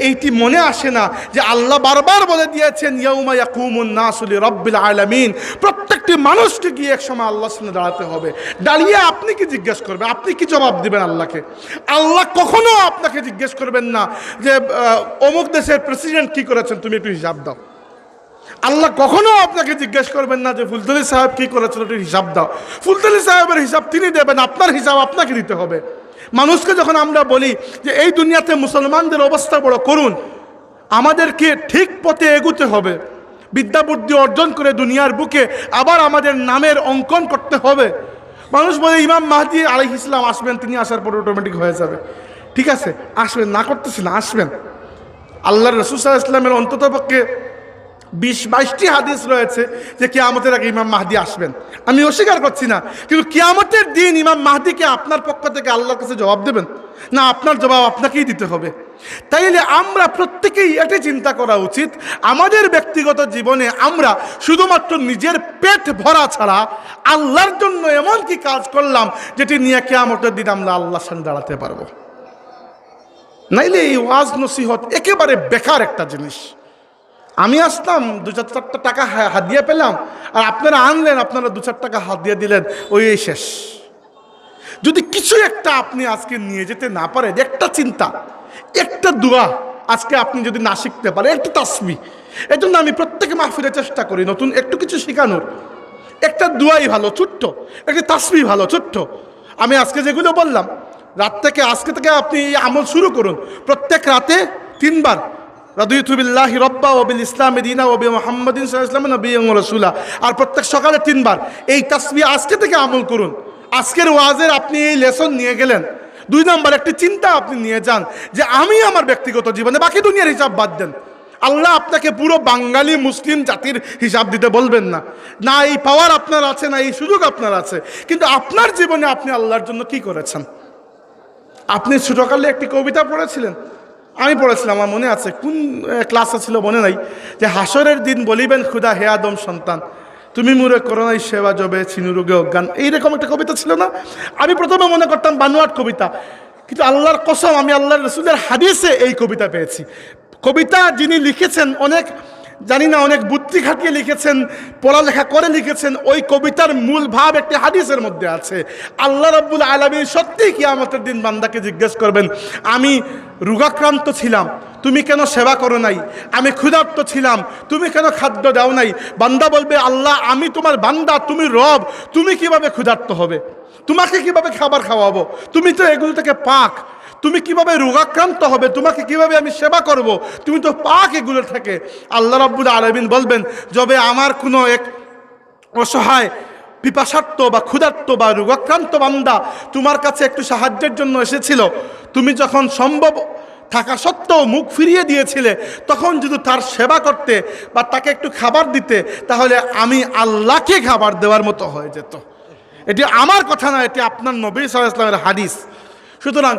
এইটি মনে আসে না যে আল্লাহ বারবার বলে দিয়েছেন, ইয়াউমা ইয়াকুমুন নাসু লিরাব্বিল আলামিন, প্রত্যেকটি মানুষকে গিয়ে এক সময় আল্লাহর সামনে দাঁড়াতে হবে। দাঁড়িয়ে আপনি কি জিজ্ঞেস করবেন? আপনি কি জবাব দিবেন আল্লাহকে? আল্লাহ কখনো আপনাকে জিজ্ঞেস করবেন না যে অমুক দেশের প্রেসিডেন্ট কি করেছেন, তুমি একটু হিসাব দাও। আল্লাহ কখনো আপনাকে জিজ্ঞেস করবেন না যে ফুলতলি সাহেব কি করেছেন, একটু হিসাব দাও। ফুলতলি সাহেবের হিসাব তিনি দেবেন, আপনার হিসাব আপনাকে দিতে হবে। মানুষকে যখন আমরা বলি যে এই দুনিয়াতে মুসলমানদের অবস্থা বড় করুন, আমাদেরকে ঠিক পথে এগুতে হবে, বিদ্যা বুদ্ধি অর্জন করে দুনিয়ার বুকে আবার আমাদের নামের অঙ্কন করতে হবে। মানুষ বলে ইমাম মাহদি আলাইহিস সালাম আসবেন, তিনি আসার পর অটোমেটিক হয়ে যাবে। ঠিক আছে, আসবেন, না করতেছি না, আসবেন। আল্লাহর রাসূল সাল্লাল্লাহু আলাইহি ওয়াসাল্লামের অন্ততপক্ষে 20-22টি হাদিস রয়েছে যে কিয়ামতের আগে ইমাম মাহদি আসবেন। আমি অস্বীকার করছি না, কিন্তু কিয়ামতের দিন ইমাম মাহদিকে আপনার পক্ষ থেকে আল্লাহর কাছে জবাব দেবেন না? আপনার জবাব আপনাকেই দিতে হবে। তাইলে আমরা প্রত্যেকেই এটাই চিন্তা করা উচিত, আমাদের ব্যক্তিগত জীবনে আমরা শুধুমাত্র নিজের পেট ভরা ছাড়া আল্লাহর জন্য এমন কি কাজ করলাম যেটি নিয়ে কিয়ামতের দিন আমরা আল্লাহর সামনে দাঁড়াতে পারবো। নাইলে এই ওয়াজ নসিহত একেবারে বেকার একটা জিনিস। আমি আসলাম 2-4 টাকা হাদিয়া পেলাম, আর আপনারা আনলেন, আপনারা 2-4 টাকা হাদিয়া দিলেন, ওই শেষ। যদি কিছু একটা আপনি আজকে নিয়ে যেতে না পারেন, একটা চিন্তা, একটা দোয়া আজকে আপনি যদি না শিখতে পারেন, একটা তাসবিহ। এই জন্য আমি প্রত্যেকে মাহফিলে চেষ্টা করি নতুন একটু কিছু শেখানোর। একটা দোয়াই ভালো ছোট্ট, একটা তাসবিহ ভালো ছোট্ট। আমি আজকে যেগুলো বললাম, রাত থেকে আজকে থেকে আপনি এই আমল শুরু করুন। প্রত্যেক রাতে 3 বার রাদিতু বিল্লাহি রাব্বা ওয়া বিল ইসলামি দীনা ওয়া বি মুহাম্মাদিন সাল্লাল্লাহু আলাইহি ওয়া সাল্লাম নবিয়্যান ওয়া রাসূলা। আর প্রত্যেক সকালে 3 বার এই তাসবিহ আজকে থেকে আমল করুন। আজকের ওয়াজের আপনি এই লেসন নিয়ে গেলেন। 2 নম্বর একটি চিন্তা আপনি নিয়ে যান যে আমি আমার ব্যক্তিগত জীবনে, বাকি দুনিয়ার হিসাব বাদ দেন, আল্লাহ আপনাকে পুরো বাঙালি মুসলিম জাতির হিসাব দিতে বলবেন না। না এই পাওয়ার আপনার আছে, না এই সুযোগ আপনার আছে, কিন্তু আপনার জীবনে আপনি আল্লাহর জন্য কি করেছেন? আপনি ছোটকালে একটি কবিতা পড়েছিলেন, আমি পড়েছিলাম, আমার মনে আছে, কোন ক্লাসে ছিল মনে নাই, যে হাসরের দিন বলিবেন খুদা হে আদম সন্তান, তুমি মুরে করোনাই সেবা জবে চিনুরোগে অজ্ঞান। এইরকম একটা কবিতা ছিল না? আমি প্রথমে মনে করতাম বানোয়াট কবিতা, কিন্তু আল্লাহর কসম আমি আল্লাহর রাসূলের হাদিসে এই কবিতা পেয়েছি। কবিতা যিনি লিখেছেন অনেক জানি না, অনেক বুদ্ধি খাটিয়ে লিখেছেন, পড়ালেখা করে লিখেছেন। ওই কবিতার মূল ভাব একটি হাদিসের মধ্যে আছে। আল্লাহ রাব্বুল আলামিন সত্যিই কিয়ামতের দিন বান্দাকে জিজ্ঞেস করবেন, আমি রোগাক্রান্ত ছিলাম, তুমি কেন সেবা করো নাই? আমি ক্ষুধার্ত ছিলাম, তুমি কেন খাদ্য দাও নাই? বান্দা বলবে, আল্লাহ আমি তোমার বান্দা, তুমি রব, তুমি কিভাবে ক্ষুধার্ত হবে? তোমাকে কিভাবে খাবার খাওয়াবো? তুমি তো এগুলো থেকে পাক, তুমি কিভাবে রোগাক্রান্ত হবে? তোমাকে কিভাবে আমি সেবা করব? তুমি তো পাক এগুলো থেকে। আল্লাহ রাব্বুল আলামিন বলবেন, যবে আমার কোনো এক অসহায় পিপাসার্ত বা ক্ষুধার্ত বা রোগাক্রান্ত বান্দা তোমার কাছে একটু সাহায্যের জন্য এসেছিল, তুমি যখন সম্ভব থাকা সত্ত্বেও মুখ ফিরিয়ে দিয়েছিলে, তখন যদি তার সেবা করতে বা তাকে একটু খাবার দিতে, তাহলে আমি আল্লাহকে খাবার দেওয়ার মতো হয়ে যেত। এটি আমার কথা না, এটি আপনার নবী সাল্লাল্লাহু আলাইহি ওয়াসাল্লামের হাদিস। সুতরাং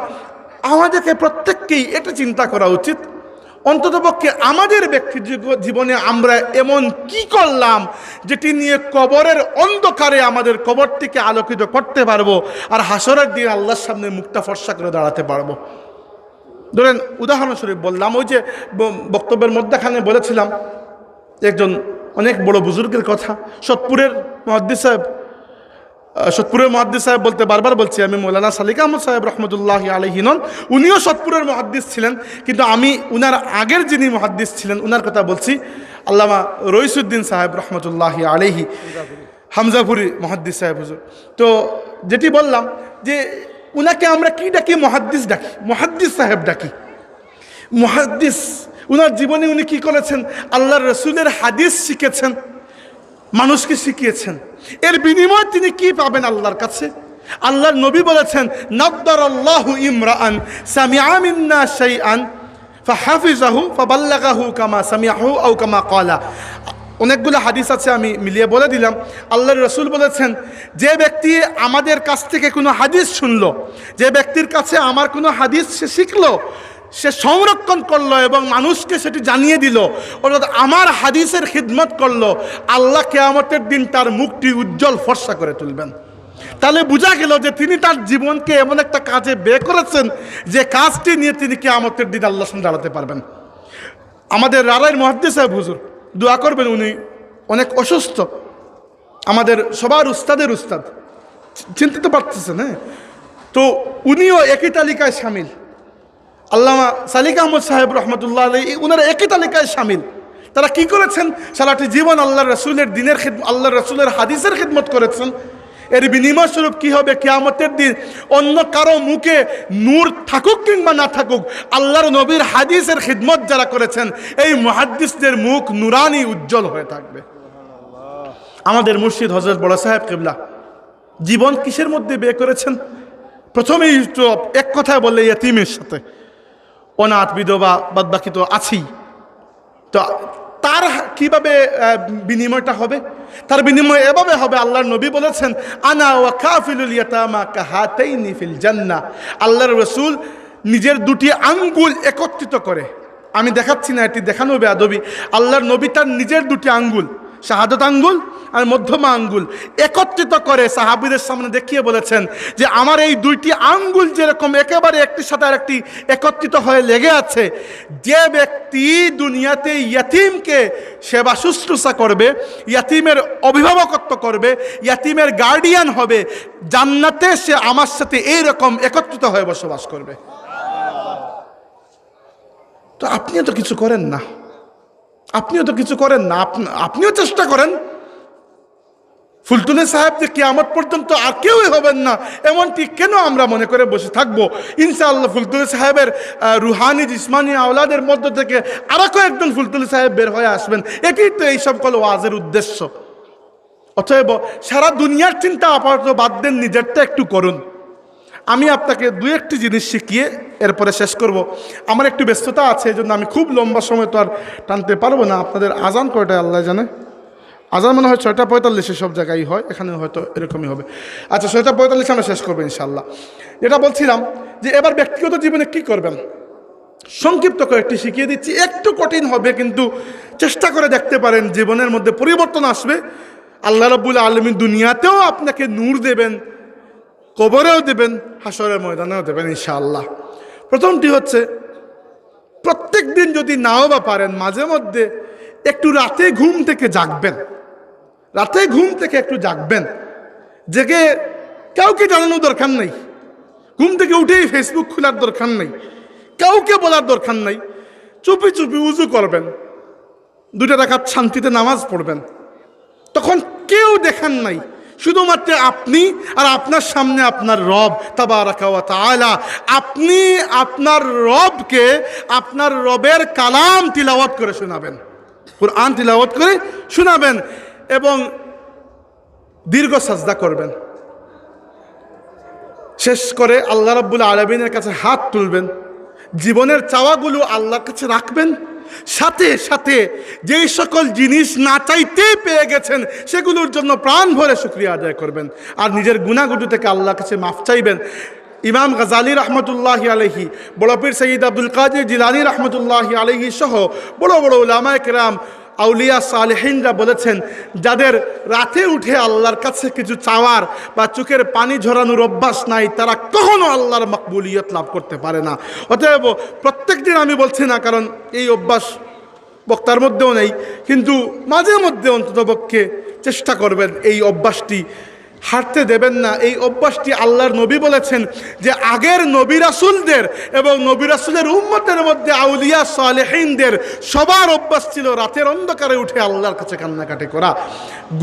আমাদেরকে প্রত্যেককেই এটা চিন্তা করা উচিত, অন্ততপক্ষে আমাদের ব্যক্তি জীবনে আমরা এমন কি করলাম যেটি নিয়ে কবরের অন্ধকারে আমাদের কবরটিকে আলোকিত করতে পারবো, আর হাসরের দিন আল্লাহর সামনে মুখটা ফর্সা করে দাঁড়াতে পারবো। ধরেন উদাহরণস্বরূপ বললাম, ওই যে বক্তব্যের মধ্যখানে বলেছিলাম একজন অনেক বড় বুজুর্গের কথা, সোদপুরের মুহাদ্দিস সাহেব বলতে বারবার বলছি আমি, মৌলানা আলী আহমদ সাহেব রহমতুল্লাহি আলাইহি নন, উনিও সোদপুরের মুহাদ্দিস ছিলেন, কিন্তু আমি উনার আগের যিনি মুহাদ্দিস ছিলেন উনার কথা বলছি, আল্লামা রইসুদ্দিন সাহেব রহমতুল্লাহি আলাইহি, হামজাপুরি মুহাদ্দিস সাহেব হুজুর। তো যেটি বললাম যে উনাকে আমরা কি ডাকি? মুহাদ্দিস ডাকি, মুহাদ্দিস সাহেব ডাকি। মুহাদ্দিস, উনার জীবনে উনি কি করেছেন? আল্লাহর রাসূলের হাদিস শিখেছেন, মানুষকে শিখিয়েছেন। এর বিনিময়ে তিনি কি পাবেন আল্লাহর কাছে? আল্লাহর নবী বলেছেন, নাদ্দারাল্লাহু ইমরাআন সামিআ মিন্না শাইআন ফাহাফিজাহু ফাবাল্লাগাহু কামা সামিআহু আও কামা ক্বালা। অনেকগুলো হাদিস আছে, আমি মিলিয়ে বলে দিলাম। আল্লাহর রাসূল বলেছেন, যে ব্যক্তি আমাদের কাছ থেকে কোনো হাদিস শুনলো, যে ব্যক্তির কাছে আমার কোনো হাদিস সে শিখলো, সে সংরক্ষণ করলো এবং মানুষকে সেটি জানিয়ে দিল, অর্থাৎ আমার হাদিসের খিদমত করলো, আল্লাহ কিয়ামতের দিন তার মুখটি উজ্জ্বল ফর্সা করে তুলবেন। তাহলে বোঝা গেল যে তিনি তার জীবনকে এমন একটা কাজে ব্যয় করেছেন যে কাজটি নিয়ে তিনি কিয়ামতের দিন আল্লাহর সামনে দাঁড়াতে পারবেন। আমাদের রারাইর মুহাদ্দিস সাহেব হুজুর, দোয়া করবেন, উনি অনেক অসুস্থ, আমাদের সবার উস্তাদের উস্তাদ, চিন্তিত পারতেছেন। হ্যাঁ, তো উনিও একই তালিকায় সামিল। আল্লামা সালিক আহমদ সাহেব রহমতুল্লাহ আলাইহি, ওনারা একই তালিকায় সামিল। তারা কি করেছেন? সারাটি জীবন আল্লাহর রাসূলের দিনের আল্লাহর রাসূলের হাদিসের খিদমত করেছেন। এর বিনিময় স্বরূপ কি হবে? কিয়ামতের দিন অন্য কারো মুখে নূর থাকুক কিংবা না থাকুক, আল্লাহর নবীর হাদিসের খিদমত যারা করেছেন এই মুহাদ্দিসদের মুখ নুরানি উজ্জ্বল হয়ে থাকবে। আমাদের মুর্শিদ হযরত বড় সাহেব কিবলা জীবন কিসের মধ্যে ব্যয় করেছেন? প্রথমেই তো এক কথায় বললে ইয়েতিমের সাথে, অনাথ বিধবা বাদবাকি তো আছেই। তো কিভাবে বিনিময়টা হবে? তার বিনিময় এভাবে হবে, আল্লাহর নবী বলেছেন আনা ওয়া কাফিলুল ইয়াতামা কাহাতাইনি ফিল জান্নাহ। আল্লাহর রাসূল নিজের দুটি আঙ্গুল একত্রিত করে, আমি দেখাচ্ছি না, এটি দেখানো বেয়াদবি, আল্লাহর নবী তার নিজের দুটি আঙ্গুল, শাহাদত আঙ্গুল আর মধ্যমা আঙ্গুল একত্রিত করে সাহাবীদের সামনে দেখিয়ে বলেছেন যে আমার এই দুইটি আঙ্গুল যেরকম একেবারে একটির সাথে আর একটি একত্রিত হয়ে লেগে আছে, যে ব্যক্তি দুনিয়াতে ইয়াতিমকে সেবা শুশ্রূষা করবে, ইয়াতিমের অভিভাবকত্ব করবে, ইয়াতিমের গার্ডিয়ান হবে, জান্নাতে সে আমার সাথে এইরকম একত্রিত হয়ে বসবাস করবে। তো আপনিও তো কিছু করেন না, আপনিও চেষ্টা করেন। ফুলতলি সাহেব যে কিয়ামত পর্যন্ত আর কেউই হবেন না এমনটি কেন আমরা মনে করে বসে থাকবো? ইনশাআল্লাহ ফুলতলি সাহেবের রুহানি জিসমানি আওলাদের মধ্য থেকে আরো কয়েকজন ফুলতলি সাহেব বের হয়ে আসবেন, এটি তো এই সকল ওয়াজের উদ্দেশ্য। অতএব সারা দুনিয়ার চিন্তা আপাতত বাদ দেন, নিজেরটা একটু করুন। আমি আপনাকে দুই একটি জিনিস শিখিয়ে এরপরে শেষ করব। আমার একটু ব্যস্ততা আছে, এই জন্য আমি খুব লম্বা সময় তো আর টানতে পারবো না। আপনাদের আজান কয়টায় আল্লাহ জানে? আজান মনে হয় 6:45 সব জায়গায় হয়, এখানে হয়তো এরকমই হবে। আচ্ছা, 6:45 আমরা শেষ করবো ইনশাআল্লাহ। যেটা বলছিলাম যে এবার ব্যক্তিগত জীবনে কি করবেন সংক্ষিপ্ত করে একটি শিখিয়ে দিচ্ছি। একটু কঠিন হবে, কিন্তু চেষ্টা করে দেখতে পারেন, জীবনের মধ্যে পরিবর্তন আসবে। আল্লাহ রাব্বুল আলামিন দুনিয়াতেও আপনাকে নূর দেবেন, কবরেও দেবেন, হাসরের ময়দানেও দেবেন ইনশাআল্লাহ। প্রথমটি হচ্ছে, প্রত্যেক দিন যদি নাও বা পারেন, মাঝে মধ্যে একটু রাতে ঘুম থেকে জাগবেন, জেগে কাউকে জানানোর দরকার নেই, ঘুম থেকে উঠেই ফেসবুক খোলার দরকার নেই, কাউকে বলার দরকার নেই, চুপি চুপি উজু করবেন, 2 রাকাত শান্তিতে নামাজ পড়বেন। তখন কেউ দেখান নাই, শুধুমাত্র আপনি আর আপনার সামনে আপনার রব তাবারাকা ওয়া তাআলা। আপনি আপনার রবকে আপনার রবের কালাম তিলাওয়াত করে শোনাবেন, কুরআন তিলাওয়াত করে শোনাবেন এবং দীর্ঘ সাজদা করবেন। শেষ করে আল্লাহ রাব্বুল আলামিনের কাছে হাত তুলবেন, জীবনের চাওয়াগুলো আল্লাহর কাছে রাখবেন, সাথে সাথে যেই সকল জিনিস না চাইতেই পেয়ে গেছেন সেগুলোর জন্য প্রাণ ভরে শুকরিয়া আদায় করবেন, আর নিজের গুনাহগুলো থেকে আল্লাহর কাছে মাফ চাইবেন। ইমাম গাজালি রহমতুল্লাহি আলাইহি, বড় পীর সৈয়দ আব্দুল কাদের জিলানী রহমতুল্লাহি আলাইহি সহ বড় বড় উলামায়ে কেরাম, আউলিয়া সালেহিনরা বলেছেন, যাদের রাতে উঠে আল্লাহর কাছে কিছু চাওয়ার বা চোখের পানি ঝরানোর অভ্যাস নাই, তারা কখনো আল্লাহর মকবুলিয়ত লাভ করতে পারে না। অতএব প্রত্যেক দিন আমি বলছি না, কারণ এই অভ্যাস বক্তার মধ্যেও নেই, কিন্তু মাঝে মধ্যে অন্ততপক্ষে চেষ্টা করবেন এই অভ্যাসটি হারতে দেবেন না। এই অভ্যাসটি আল্লাহর নবী বলেছেন যে আগের নবী রাসূলদের এবং নবী রাসূলের উম্মতের মধ্যে আউলিয়া সালেহিনদের সবার অভ্যাস ছিল রাতের অন্ধকারে উঠে আল্লাহর কাছে কান্নাকাটি করা।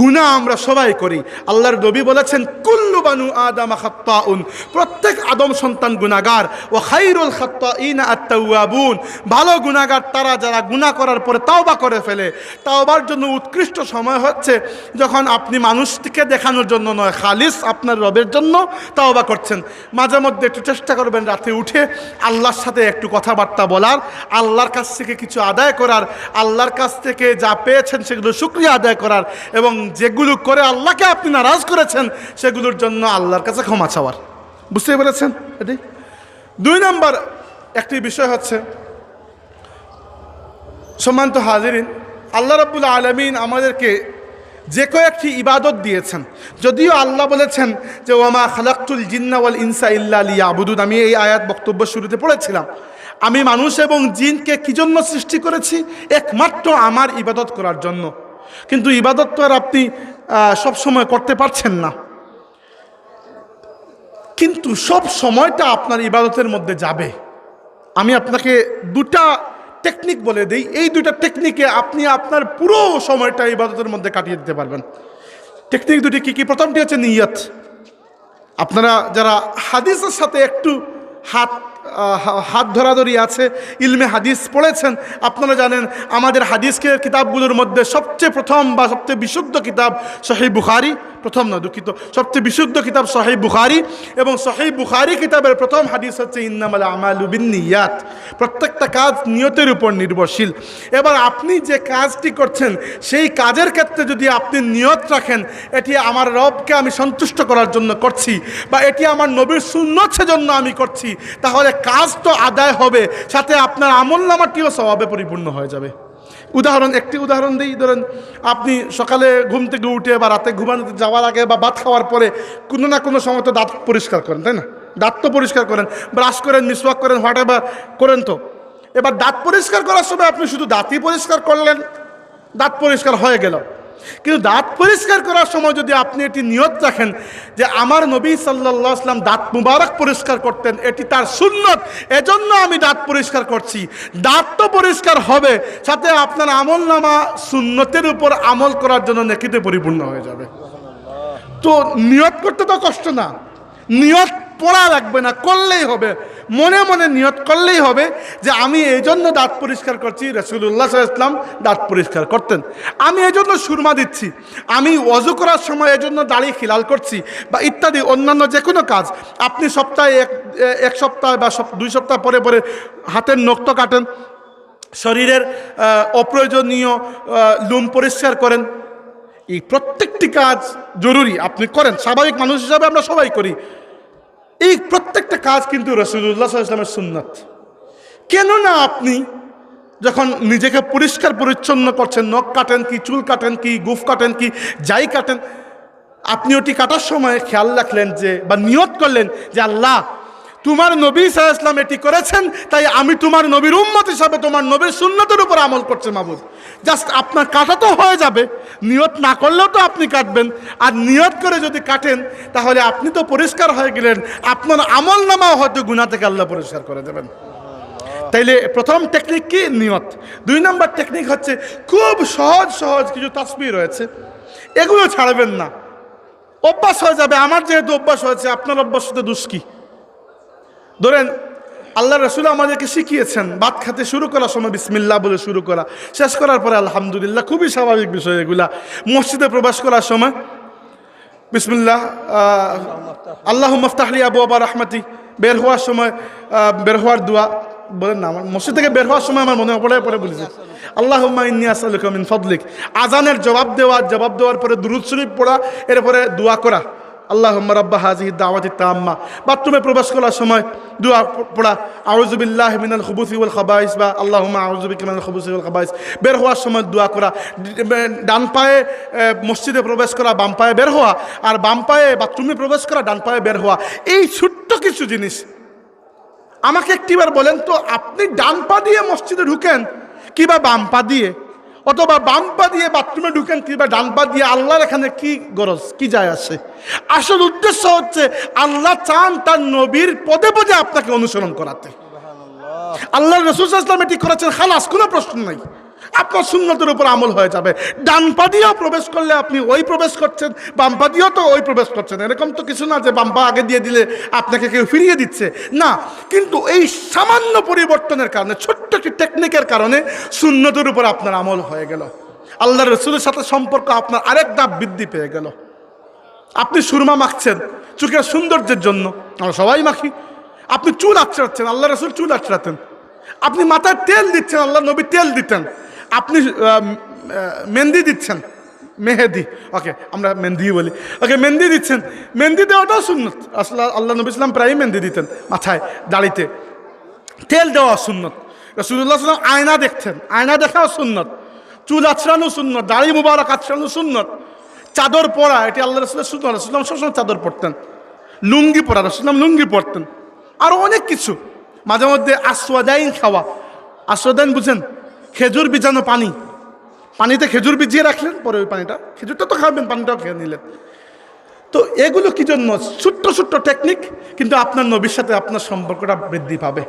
গুনাহ আমরা সবাই করি, আল্লাহর নবী বলেছেন কুল্লু বানু আদম খাত্তাউন, প্রত্যেক আদম সন্তান গুনাহগার, ওয়া খায়রুল খাত্তাইনা আত-তাওয়াবুন, ভালো গুনাহগার তারা যারা গুনাহ করার পরে তাওবা করে ফেলে। তাওবার জন্য উৎকৃষ্ট সময় হচ্ছে যখন আপনি মানুষকে দেখানোর জন্য নয়, খালিস আপনার রবের জন্য তাওবা করছেন। মাঝে মধ্যে একটু চেষ্টা করবেন রাতে উঠে আল্লাহর সাথে একটু কথাবার্তা বলার, আল্লাহর কাছ থেকে কিছু আদায় করার, আল্লাহর কাছ থেকে যা পেয়েছেন সেগুলো শুকরিয়া আদায় করার, এবং যেগুলো করে আল্লাহকে আপনি নারাজ করেছেন সেগুলোর জন্য আল্লাহর কাছে ক্ষমা চাওয়ার। বুঝতে পেরেছেন? এটি 2 নম্বর একটি বিষয় হচ্ছে, সম্মানিত হাজিরিন, আল্লাহ রাব্বুল আলামিন আমাদেরকে যে কয়েকটি ইবাদত দিয়েছেন, যদিও আল্লাহ বলেছেন যে ওয়ামা খালাকতুল জিন্না ওয়াল ইনসা ইল্লা লিয়াবুদুন, আমি এই আয়াত বক্তব্য শুরুতে পড়েছিলাম, আমি মানুষ এবং জিনকে কি জন্য সৃষ্টি করেছি? একমাত্র আমার ইবাদত করার জন্য। কিন্তু ইবাদত তো আর আপনি সব সময় করতে পারছেন না, কিন্তু সব সময়টা আপনার ইবাদতের মধ্যে যাবে। আমি আপনাকে 2টা টেকনিক বলে দিই, এই 2টা টেকনিকে আপনি আপনার পুরো সময়টা ইবাদতের মধ্যে কাটিয়ে দিতে পারবেন। টেকনিক 2টি কী কী? প্রথমটি হচ্ছে নিয়ত। আপনারা যারা হাদিসের সাথে একটু হাত হাত ধরাধরি আছে, ইলমে হাদিস পড়েছেন, আপনারা জানেন আমাদের হাদিসের কিতাবগুলোর মধ্যে সবচেয়ে প্রথম বা সবচেয়ে বিশুদ্ধ কিতাব সহিহ বুখারী, প্রথম না দুঃখিত, সবচেয়ে বিশুদ্ধ কিতাব সহিহ বুখারী, এবং সহিহ বুখারী কিতাবের প্রথম হাদিস হচ্ছে ইন্নামাল আমালু বিন্নিয়াত, প্রত্যেকটা কাজ নিয়তের উপর নির্ভরশীল। এবার আপনি যে কাজটি করছেন সেই কাজের ক্ষেত্রে যদি আপনি নিয়ত রাখেন এটি আমার রবকে আমি সন্তুষ্ট করার জন্য করছি বা এটি আমার নবীর সুন্নত সেজন্য আমি করছি, তাহলে কাজ তো আদায় হবে, সাথে আপনার আমলনামাটিও সওয়াবে পরিপূর্ণ হয়ে যাবে। একটি উদাহরণ দিই, ধরেন আপনি সকালে ঘুম থেকে উঠে বা রাতে ঘুমাতে যাওয়ার আগে বা ভাত খাওয়ার পরে কোনো না কোনো সময় তো দাঁত পরিষ্কার করেন, তাই না? দাঁত তো পরিষ্কার করেন, ব্রাশ করেন, মিসওয়াক করেন, হোয়াটএভার করেন। তো এবার দাঁত পরিষ্কার করার সময় আপনি শুধু দাঁতই পরিষ্কার করলেন, দাঁত পরিষ্কার হয়ে গেল, কিন্তু দাঁত পরিষ্কার করার সময় যদি আপনি এটি নিয়ত রাখেন যে আমার নবী সাল্লাল্লাহু আলাইহি ওয়াসাল্লাম দাঁত মুবারক পরিষ্কার করতেন, এটি তার সুন্নত, এজন্য আমি দাঁত পরিষ্কার করছি, দাঁত তো পরিষ্কার হবে, সাথে আপনার আমলনামা সুন্নতের উপর আমল করার জন্য নেকিতে পরিপূর্ণ হয়ে যাবে। তো নিয়ত করতে তো কষ্ট না, নিয়ত পড়া লাগবে না, করলেই হবে, মনে মনে নিয়ত করলেই হবে যে আমি এই জন্য দাঁত পরিষ্কার করছি, রাসূলুল্লাহ সাল্লাল্লাহু আলাইহি ওয়াসাল্লাম দাঁত পরিষ্কার করতেন, আমি এই জন্য সুরমা দিচ্ছি, আমি ওযু করার সময় এই জন্য দাড়ি খিলাল করছি, বা ইত্যাদি অন্যান্য যে কোনো কাজ। আপনি সপ্তাহে এক সপ্তাহ বা 2 সপ্তাহ পরে পরে হাতের নখ তো কাটেন, শরীরের অপ্রয়োজনীয় লোম পরিষ্কার করেন, এই প্রত্যেকটি কাজ জরুরি, আপনি করেন, স্বাভাবিক মানুষ হিসাবে আমরা সবাই করি। এই প্রত্যেকটা কাজ কিন্তু রাসূলুল্লাহ সাল্লাল্লাহু আলাইহি ওয়াসাল্লামের সুন্নাত। কেননা আপনি যখন নিজেকে পরিষ্কার পরিচ্ছন্ন করছেন, নখ কাটেন কি, চুল কাটেন কি, গোঁফ কাটেন কি, যাই কাটেন, আপনি ওটি কাটার সময় খেয়াল রাখলেন যে বা নিয়ত করলেন যে আল্লাহ তোমার নবী সাল্লাল্লাহু আলাইহি ওয়াসাল্লাম এটি করেছেন, তাই আমি তোমার নবীর উম্মত হিসাবে তোমার নবীর সুন্নতের উপর আমল করছি মাবুদ। জাস্ট আপনার কাটা তো হয়ে যাবে, নিয়ত না করলেও তো আপনি কাটবেন, আর নিয়ত করে যদি কাটেন তাহলে আপনি তো পরিষ্কার হয়ে গেলেন, আপনার আমলনামাও হয়তো গুনাহ থেকে আল্লাহ পরিষ্কার করে দেবেন। তাইলে প্রথম টেকনিক কি? নিয়ত। 2 নম্বর টেকনিক হচ্ছে খুব সহজ সহজ কিছু তাসবিহ রয়েছে, এগুলো ছাড়বেন না, অভ্যাস হয়ে যাবে। আমার যেহেতু অভ্যাস হয়েছে, আপনার অভ্যাস হতে দুষ্কি। ধরেন আল্লাহ রাসূল আমাদেরকে শিখিয়েছেন ভাত খেতে শুরু করার সময় বিসমিল্লাহ বলে শুরু করা, শেষ করার পরে আলহামদুলিল্লাহ, খুবই স্বাভাবিক বিষয় এগুলা। মসজিদে প্রবেশ করার সময় বিসমিল্লাহ, আল্লাহুম্মা ইফতাহ লি আবওয়াবা রাহমাতি, বের হওয়ার সময় বের হওয়ার দোয়া বলেন না, আমার মসজিদ থেকে বের হওয়ার সময় আমার মনে পড়ে বলেছি আল্লাহুম্মা ইন্নী আসআলুকা মিন ফাদলিক। আজানের জবাব দেওয়ার পরে দুরূদ শরীফ পড়া, এরপরে দোয়া করা, আল্লাহুম্মা রাব্বা হাযিহি দাওয়াতি তাম্মা। বাথরুমে প্রবেশ করার সময় দোয়া পড়া, আউযু বিল্লাহি মিনাল খুবুসি ওয়াল খাবাইস, বা আল্লাহুম্মা আউযু বিকা মিনাল খুবুসি ওয়াল খাবাইস। বের হওয়ার সময় দোয়া করা, ডান পায়ে মসজিদে প্রবেশ করা, বাম পায়ে বের হওয়া, আর বাম পায়ে বাথরুমে প্রবেশ করা, ডান পায়ে বের হওয়া। এই ছোট্ট কিছু জিনিস আমাকে একটিবার বলেন তো, আপনি ডান পা দিয়ে মসজিদে ঢুকেন কিবা বাম পা দিয়ে, অথবা বাম পা দিয়ে বাথরুমে ঢুকেন কিবা ডান পা দিয়ে, আল্লাহর এখানে কি গরজ, কি যায় আসে? আসল উদ্দেশ্য হচ্ছে আল্লাহ চান তার নবীর পদে পদে আপনাকে অনুসরণ করাতে। আল্লাহ রাসূল সাল্লাল্লাহু আলাইহি ওয়াসাল্লাম এটি করেছেন, খালাস, কোনো প্রশ্ন নাই, আপনার সুন্নতের উপর আমল হয়ে যাবে। ডান পা দিয়েও প্রবেশ করলে আপনি ওই প্রবেশ করছেন, বাম পা দিয়েও তো ওই প্রবেশ করছেন, এরকম তো কিছু না যে বাম পা আগে দিয়ে দিলে আপনাকে কেউ ফিরিয়ে দিচ্ছে না। কিন্তু এই সামান্য পরিবর্তনের কারণে, ছোট্ট একটি টেকনিকের কারণে সুন্নতের উপর আপনার আমল হয়ে গেল, আল্লাহ রাসূলের সাথে সম্পর্ক আপনার আরেক ধাপ বৃদ্ধি পেয়ে গেল। আপনি সুরমা মাখছেন চোখের সৌন্দর্যের জন্য, আমরা সবাই মাখি। আপনি চুল আঁচড়াচ্ছেন, আল্লাহ রাসূল চুল আঁচড়াতেন। আপনি মাথায় তেল দিচ্ছেন, আল্লাহ নবী তেল দিতেন। আপনি মেহেন্দি দিচ্ছেন, মেহেদি, ওকে আমরা মেহেন্দি বলি, ওকে মেহেন্দি দিচ্ছেন, মেহেন্দি দেওয়াটাও সুন্নত। আসলে আল্লাহ নবী সাল্লাম প্রায়ই মেহেন্দি দিতেন মাথায়, দাড়িতে। তেল দেওয়া সুন্নত। রাসূলুল্লাহ সাল্লাল্লাহু আলাইহি ওয়াসাল্লাম আয়না দেখতেন, আয়না দেখাও সুন্নত। চুল আঁচড়ানো সুন্নত, দাড়ি মুবারক আঁচড়ানো সুন্নত। চাদর পরা, এটি আল্লাহ রাসূলের সুন্নত। রাসূলুল্লাহ সবসময় চাদর পরতেন। লুঙ্গি পরা, রাসূলুল্লাহ লুঙ্গি পরতেন। আরও অনেক কিছু। মাঝে মধ্যে আসওয়াদাইন খাওয়া, আসওয়াদাইন বুঝেন, খেজুর ভিজানো পানি, পানিতে খেজুর ভিজিয়ে রাখলেন, পরে ওই পানিটা, খেজুরটা তো খাবেন, পানিটাও খেয়ে নিলেন। তো এগুলো কি জন্য? ছোট্ট ছোট্ট টেকনিক, কিন্তু আপনার নবীর সাথে আপনার সম্পর্কটা বৃদ্ধি পাবে।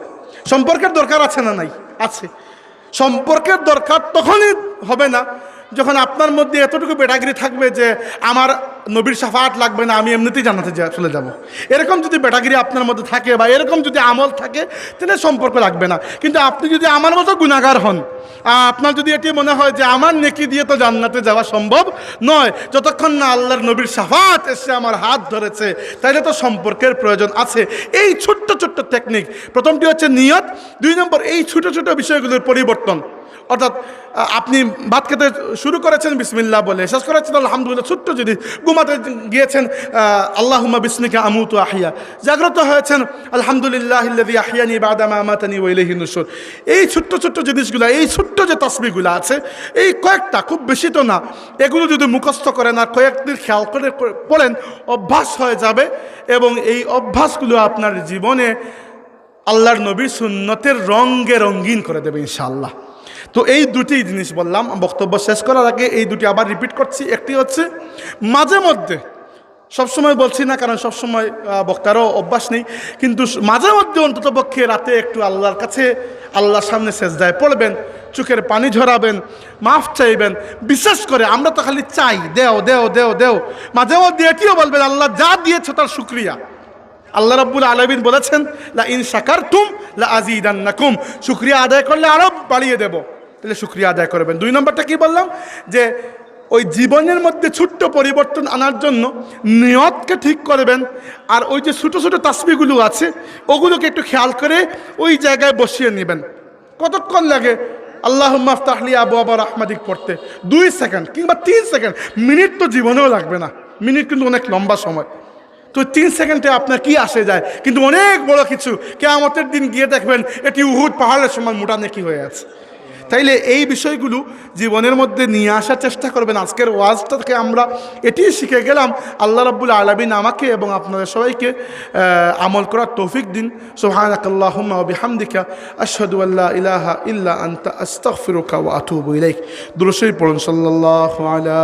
সম্পর্কের দরকার আছে না নাই? আছে। সম্পর্কের দরকার তখনই হবে না যখন আপনার মধ্যে এতটুকু বেটাগিরি থাকবে যে আমার নবীর শাফাআত লাগবে না, আমি এমনিতেই জান্নাতে চলে যাব, এরকম যদি বেটাগিরি আপনার মধ্যে থাকে বা এরকম যদি আমল থাকে, তাহলে সম্পর্ক লাগবে না। কিন্তু আপনি যদি আমার মতো গুনাহগার হন, আপনার যদি এটি মনে হয় যে আমার নেকি দিয়ে তো জান্নাতে যাওয়া সম্ভব নয়, যতক্ষণ না আল্লাহর নবীর শাফাআত এসে আমার হাত ধরেছে, তাইলে তো সম্পর্কের প্রয়োজন আছে। এই ছোট্ট ছোট্ট টেকনিক, প্রথমটি হচ্ছে নিয়ত, 2 নম্বর এই ছোট ছোট বিষয়গুলোর পরিবর্তন। অর্থাৎ আপনি ভাত খেতে শুরু করেছেন বিসমিল্লাহ বলে, শেষ করেছেন আলহামদুলিল্লাহ, ছোট্ট যদি ঘুমাতে গিয়েছেন আল্লাহুম্মা বিসমিকা আমুতু আহিয়া, জাগ্রত হয়েছেন আলহামদুলিল্লাহিল্লাযী আহিয়ানি বা'দা মা আমাতানি ওয়া ইলাইহিন নুশুর। এই ছোট্ট ছোট্ট জিনিসগুলো, এই ছোট্ট যে তাসবিহগুলো আছে, এই কয়েকটা, খুব বেশি তো না, এগুলো যদি মুখস্থ করেন আর কয়েকদিন খেয়াল করে পড়েন, অভ্যাস হয়ে যাবে এবং এই অভ্যাসগুলো আপনার জীবনে আল্লাহর নবীর সুন্নতের রঙে রঙিন করে দেবে ইনশাআল্লাহ। তো এই দুটি জিনিস বললাম। বক্তব্য শেষ করার আগে এই দুটি আবার রিপিট করছি। একটি হচ্ছে মাঝে মধ্যে, সবসময় বলছি না কারণ সবসময় বক্তারও অভ্যাস নেই, কিন্তু মাঝে মধ্যে অন্তত পক্ষে রাতে একটু আল্লাহর কাছে, আল্লাহর সামনে সেজদায় পড়বেন, চোখের পানি ঝরাবেন, মাফ চাইবেন। বিশেষ করে আমরা তো খালি চাই, দেও দেও দেও দেও, মাঝে মধ্যে এটিও বলবেন আল্লাহ যা দিয়েছে তার শুকরিয়া। আল্লাহ রাব্বুল আলামিন বলেছেন লা ইন শাকারতুম লা আযীদান্নাকুম, শুকরিয়া আদায় করলে আরো বাড়িয়ে দেব, তাহলে শুকরিয়া আদায় করবেন। 2 নম্বরটা কি বললাম, যে ওই জীবনের মধ্যে ছোট্ট পরিবর্তন আনার জন্য নিয়তকে ঠিক করবেন, আর ওই যে ছোটো ছোটো তাসবিহগুলো আছে ওগুলোকে একটু খেয়াল করে ওই জায়গায় বসিয়ে নেবেন। কতক্ষণ লাগে আল্লাহুম্মা আফতাহ লি আবওয়াবা রাহমাতিক পড়তে? 2 সেকেন্ড কিংবা 3 সেকেন্ড, মিনিট তো জীবনেও লাগবে না, মিনিট কিন্তু অনেক লম্বা সময়। তো 3 সেকেন্ডে আপনার কি আসে যায়, কিন্তু অনেক বড় কিছু, কিয়ামতের দিন গিয়ে দেখবেন এটি উহুদ পাহাড়ের সমান মোটা নেকি হয়ে আছে। তাইলে এই বিষয়গুলো জীবনের মধ্যে নিয়ে আসার চেষ্টা করবেন। আজকের ওয়াজটা থেকে আমরা এটি শিখে গেলাম। আল্লাহ রাব্বুল আলামিন আমাকে এবং আপনাদের সবাইকে আমল করার তৌফিক দিন। সুবহানাকাল্লাহুম্মা ওয়া বিহামদিকা আশহাদু আল্লা ইলাহা ইল্লা আনতা আস্তাগফিরুকা ওয়া আতুবু ইলাইক। দুরূদ শরীফ পড়ুন। সাল্লাল্লাহু আলা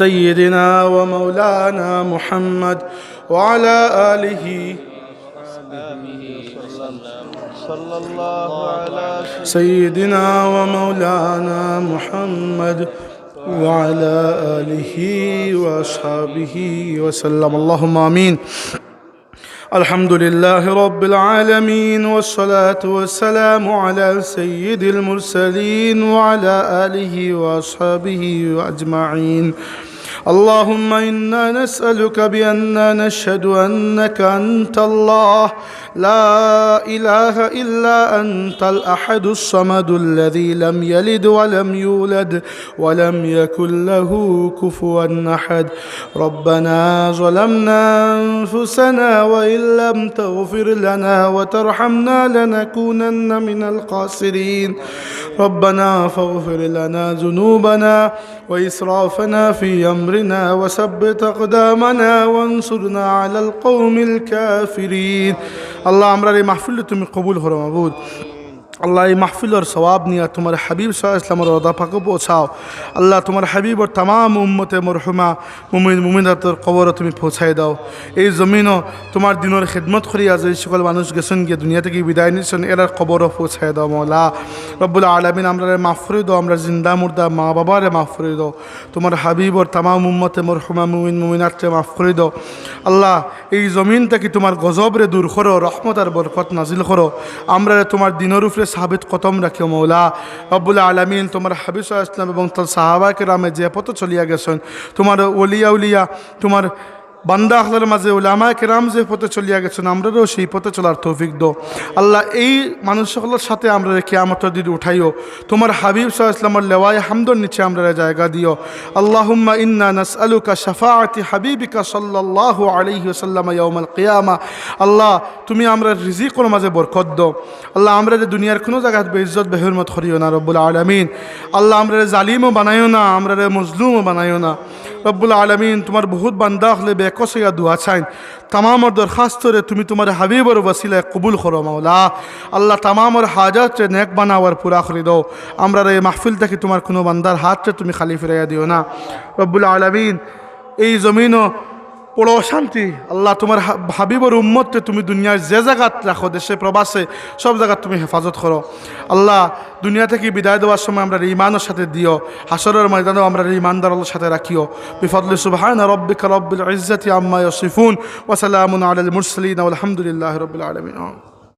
সাইয়্যিদিনা ওয়া মাওলানা মুহাম্মদ ওয়া আলা আলিহি سيدنا ومولانا محمد وعلى آله وأصحابه وسلم. اللهم آمين. الحمد لله رب العالمين، والصلاة والسلام على سيد المرسلين وعلى آله وأصحابه أجمعين. اللهم إنا نسألك بأننا نشهد أنك أنت الله لا إله إلا أنت الأحد الصمد الذي لم يلد ولم يولد ولم يكن له كفوا أحد. ربنا ظلمنا أنفسنا وإن لم تغفر لنا وترحمنا لنكونن من الخاسرين. ربنا فاغفر لنا ذنوبنا وإسرافنا في أمرنا وثبت أقدامنا وانصرنا على القوم الكافرين. আল্লাহ আমরা এই মাহফিল তুমি কবুল করো মাবুদ। আল্লাহ এই মাহফিলের সওয়াব নিয়ে তোমার হাবিব সাল্লাল্লাহু আলাইহি ওয়াসাল্লামের রদা পাকে পৌঁছাও। আল্লাহ তোমার হাবিবর तमाम উম্মতে মরহুমা মুমিন মুমিনাতের কবরে তুমি পৌঁছাই দাও। এই জমিনও তোমার দিনের খিদমত করি আজ এই সকল মানুষ গেছেন গিয়ে দুনিয়া থেকে বিদায় নিচ্ছেন, এরা কবরও পৌঁছাই দাও মওলা রব্বুল আলামিন। আমরা মাফ করে দাও, আমরা জিন্দা মুর্দা মা বাবারে মাফ করে দাও। তোমার হাবিবর तमाम উম্মতে মরহুমা মুমিন মুমিনাতকে মাফ করে দাও। আল্লাহ এই জমিন থেকে তোমার গজবরে দূর করো, রহমত আর বরকত নাজিল করো। আমরা তোমার দিনের উপরে সাবিত কদম রাখিও মৌলা রব্বুল আলামিন। তোমার হাবিব সাল্লাল্লাহু আলাইহি ওয়াসাল্লাম এবং তার সাহাবা কেরামে যে পথে চলিয়া গেছেন, তোমার ওলিয়া উলিয়া তোমার বান্দা আখলার মাঝে উলামা কেরাম যে পথে চলিয়া গেছেন, আমরাও সেই পথে চলার তৌফিক দাও আল্লাহ। এই মানুষগুলোর সাথে আমরা কিয়ামতের দিন উঠাইও, তোমার হাবিব সাল্লাল্লাহু আলাইহি ওয়াসাল্লামের লেওয়ায়ে হামদর নিচে আমরা জায়গা দিও। আল্লাহুম্মা ইন্না নাসআলুকা শাফাআতি হাবিবিকা সাল্লাল্লাহু আলাইহি ওয়াসাল্লাম ইয়াউমাল কিয়ামা। আল্লাহ তুমি আমরা রিজিকের মাঝে বরকত দাও আল্লাহ। আমরা দুনিয়ার কোনো জায়গায় বেইজ্জত বেহুরমত করিও না রব্বুল আলামিন। আল্লাহ আমরা জালিমও বানাইও না, আমরা মজলুমও বানাইও না রব্বুল আলামিন। তোমার বহুত বান্দা হলে বেকসিয়া দোয়া চাইন, তামামর দরখাস্তরে তুমি তোমার হাবিবর ওসিলায় কবুল করো মাওলা। আল্লাহ তামামর হাজাত নেক বানাওয়ার পুরা করে দাও। আমরা এই মাহফিল থেকে তোমার কোনো বান্দার হাতটা তুমি খালি ফিরাইয়া দিও না রব্বুল আলামিন। এই জমিনও বড় অশান্তি। আল্লাহ তোমার হাবিবর উম্মতকে তুমি দুনিয়ার যে জায়গাত রাখো, দেশে প্রবাসে সব জায়গায় তুমি হেফাজত করো। আল্লাহ দুনিয়া থেকে বিদায় দেওয়ার সময় আমরা ঈমানের সাথে দিও, হাসরের ময়দানেও আমরা ঈমানদার আল্লাহর সাথে রাখিও। বিফadli সুবহান রাব্বিকা রাব্বিল ইজ্জাতি আম্মা ইয়াসিফুন ওয়া সালামুন আলাল মুরসালিন ওয়া আলহামদুলিল্লাহি রাব্বিল আলামিন।